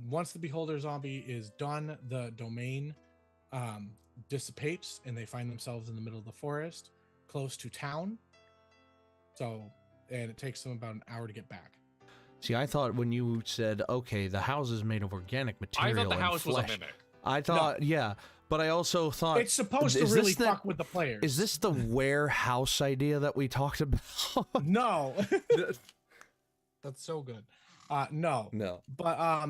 Once the beholder zombie is done, the domain dissipates and they find themselves in the middle of the forest, close to town. So, and it takes them about an hour to get back. See, I thought when you said, okay, the house is made of organic material, I thought the and house was a flesh, mimic. I thought, yeah, but I also thought It's supposed to really fuck with the players. Is this the warehouse idea that we talked about? No. That's so good. No. But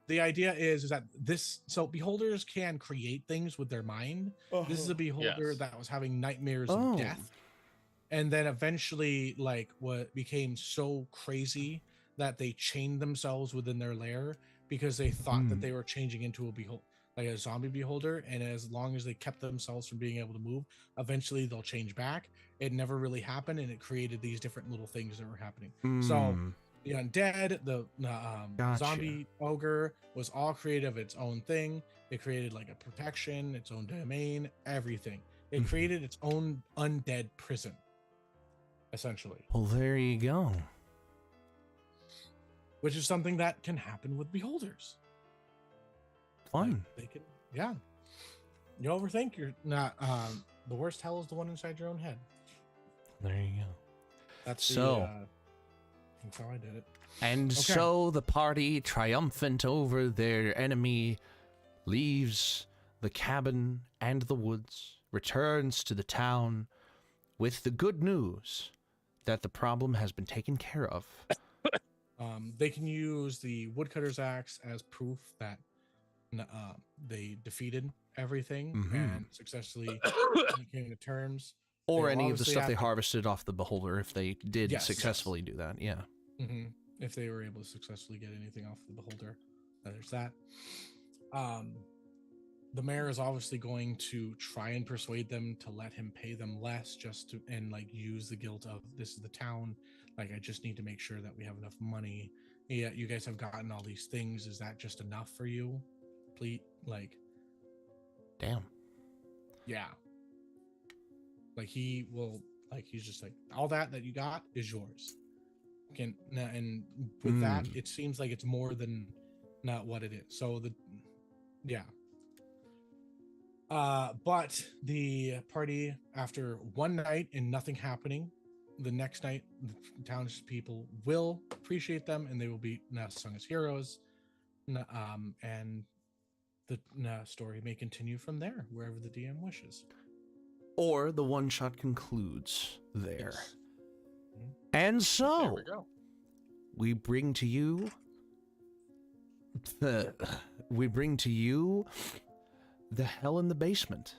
the idea is that so beholders can create things with their mind. This is a beholder that was having nightmares of death. And then eventually, like, what became so crazy that they chained themselves within their lair because they thought that they were changing into a zombie beholder, and as long as they kept themselves from being able to move, eventually they'll change back. It never really happened, and it created these different little things that were happening. So the undead, the zombie ogre was all created of its own thing. It created like a protection, its own domain, everything. It created its own undead prison, essentially. Well, there you go. Which is something that can happen with beholders. Fun. Like, they can, yeah. You overthink. You're not. The worst hell is the one inside your own head. There you go. That's that's how I did it. And so the party, triumphant over their enemy, leaves the cabin and the woods, returns to the town with the good news that the problem has been taken care of. They can use the woodcutter's axe as proof that they defeated everything and successfully came to terms. Or any of the stuff they harvested off the beholder, if they did successfully do that, yeah. If they were able to successfully get anything off the beholder, there's that. The mayor is obviously going to try and persuade them to let him pay them less, and like use the guilt of this is the town. Like, I just need to make sure that we have enough money. Yeah, you guys have gotten all these things. Is that just enough for you? Please, like, damn. Yeah. Like, he will, like, he's just like, all that you got is yours. And with that, it seems like it's more than not what it is. So but the party, after one night and nothing happening, the next night the townspeople will appreciate them and they will be now sung as heroes. And the story may continue from there, wherever the DM wishes. Or the one shot concludes there. Yes. And so there we go. We bring to you the hell in the basement.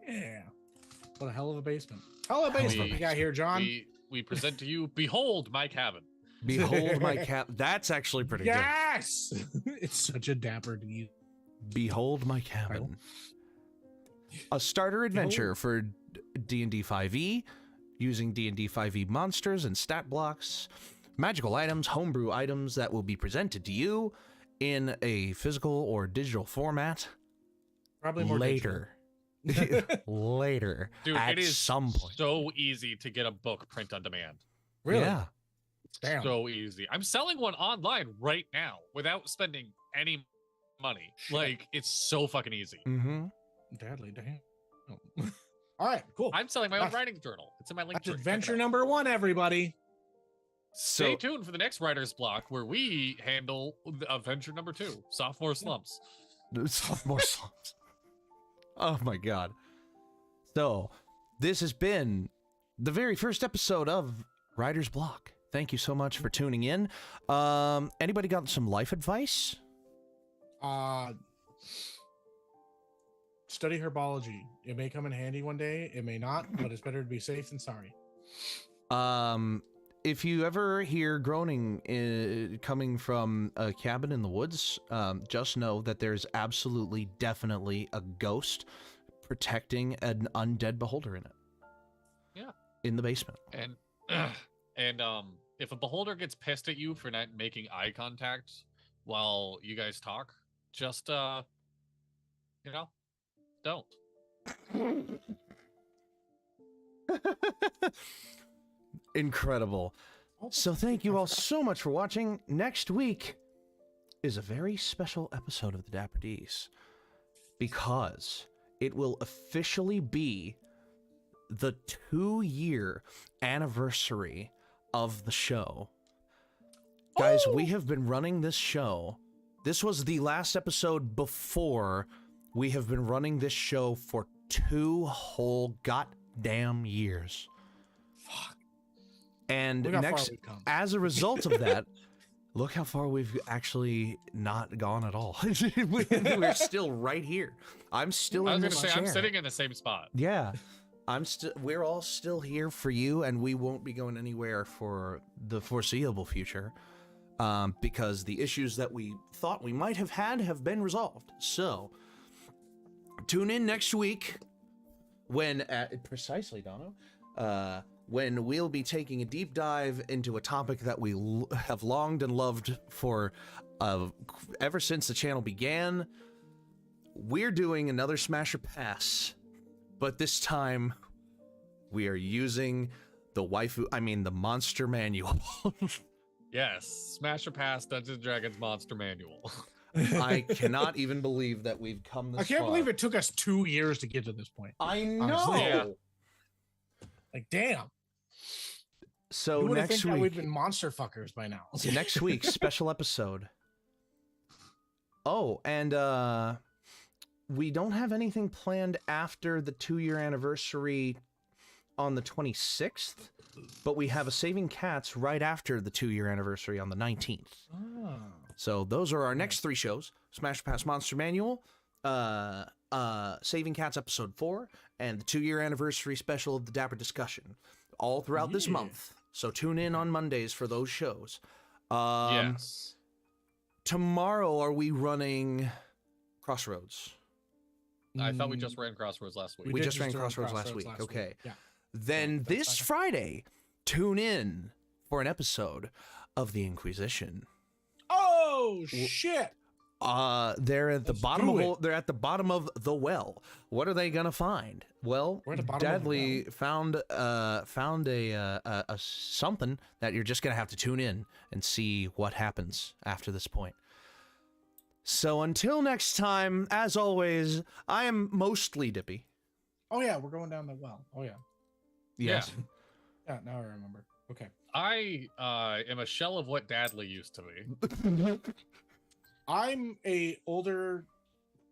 Yeah. What a hell of a basement. Hell of a basement we got here, John. We present to you, behold my cabin. Behold my cabin. That's actually pretty good. Yes! It's such a Dapper D. Behold my cabin. A starter adventure for D&D 5e, using D&D 5e monsters and stat blocks, magical items, homebrew items that will be presented to you in a physical or digital format. Probably more later. Later. Dude, at it is some point. So easy to get a book print on demand. Really? Yeah. Damn. So easy. I'm selling one online right now without spending any money. Shit. Like, it's so fucking easy. Deadly, damn. Oh. All right, cool. I'm selling my own writing journal. It's in my link. That's adventure number 1, everybody. Stay tuned for the next writer's block where we handle adventure number 2, sophomore slumps. Sophomore slumps. Oh my god. So, this has been the very first episode of Writer's Block. Thank you so much for tuning in. Anybody got some life advice? Study herbology. It may come in handy one day, it may not, but it's better to be safe than sorry. If you ever hear groaning coming from a cabin in the woods, just know that there's absolutely, definitely a ghost protecting an undead beholder in it. Yeah. In the basement. And if a beholder gets pissed at you for not making eye contact while you guys talk, just don't. Incredible. So thank you all so much for watching. Next week is a very special episode of the Dapper Ds because it will officially be the 2-year anniversary of the show. Guys, we have been running this show. This was the last episode before we have been running this show for 2 whole goddamn years. Fuck. And Look how far next, we've come. as a result of that, look how far we've actually not gone at all. We're still right here. I'm still I in was this gonna say chair. I'm sitting in the same spot. Yeah. We're all still here for you, and we won't be going anywhere for the foreseeable future. Because the issues that we thought we might have had have been resolved. So, tune in next week when, precisely, Dono, when we'll be taking a deep dive into a topic that we have longed and loved for ever since the channel began. We're doing another Smasher Pass, but this time we are using the Monster Manual. Yes, Smasher Pass Dungeons & Dragons Monster Manual. I cannot even believe that we've come this far. I can't believe it took us 2 years to get to this point. I know. Honestly. Yeah. Like, damn. So You would have next think that we've week, been monster fuckers by now. next week, special episode. Oh, and we don't have anything planned after the 2-year anniversary on the 26th, but we have a Saving Cats right after the 2-year anniversary on the 19th. Oh. So those are our next 3 shows: Smash Pass Monster Manual, Saving Cats Episode 4, and the 2-year anniversary special of the Dapper Discussion, all throughout this month. So tune in on Mondays for those shows. Yes. Tomorrow, are we running Crossroads? I thought we just ran Crossroads last week. We did just ran run Crossroads last week. Okay. Yeah. Then that's this fine. Friday, tune in for an episode of The Inquisition. Oh shit! They're at the Let's bottom do of they're at the bottom of the well. What are they gonna find? Well, We're at the bottom of the Dudley found a something that you're just gonna have to tune in and see what happens after this point. So until next time, as always, I am mostly Dippy. Oh yeah, we're going down the well. Oh yeah. Yes. Yeah. Now I remember. Okay. I am a shell of what Dadley used to be. I'm a older,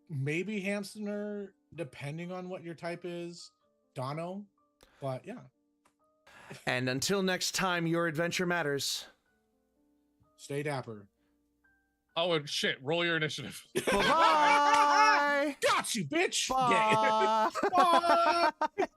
maybe Hamster, depending on what your type is, Dono. But yeah. And until next time, your adventure matters. Stay dapper. Oh, and shit, roll your initiative. Bye-bye. Got you, bitch. Bye. Yeah. Bye.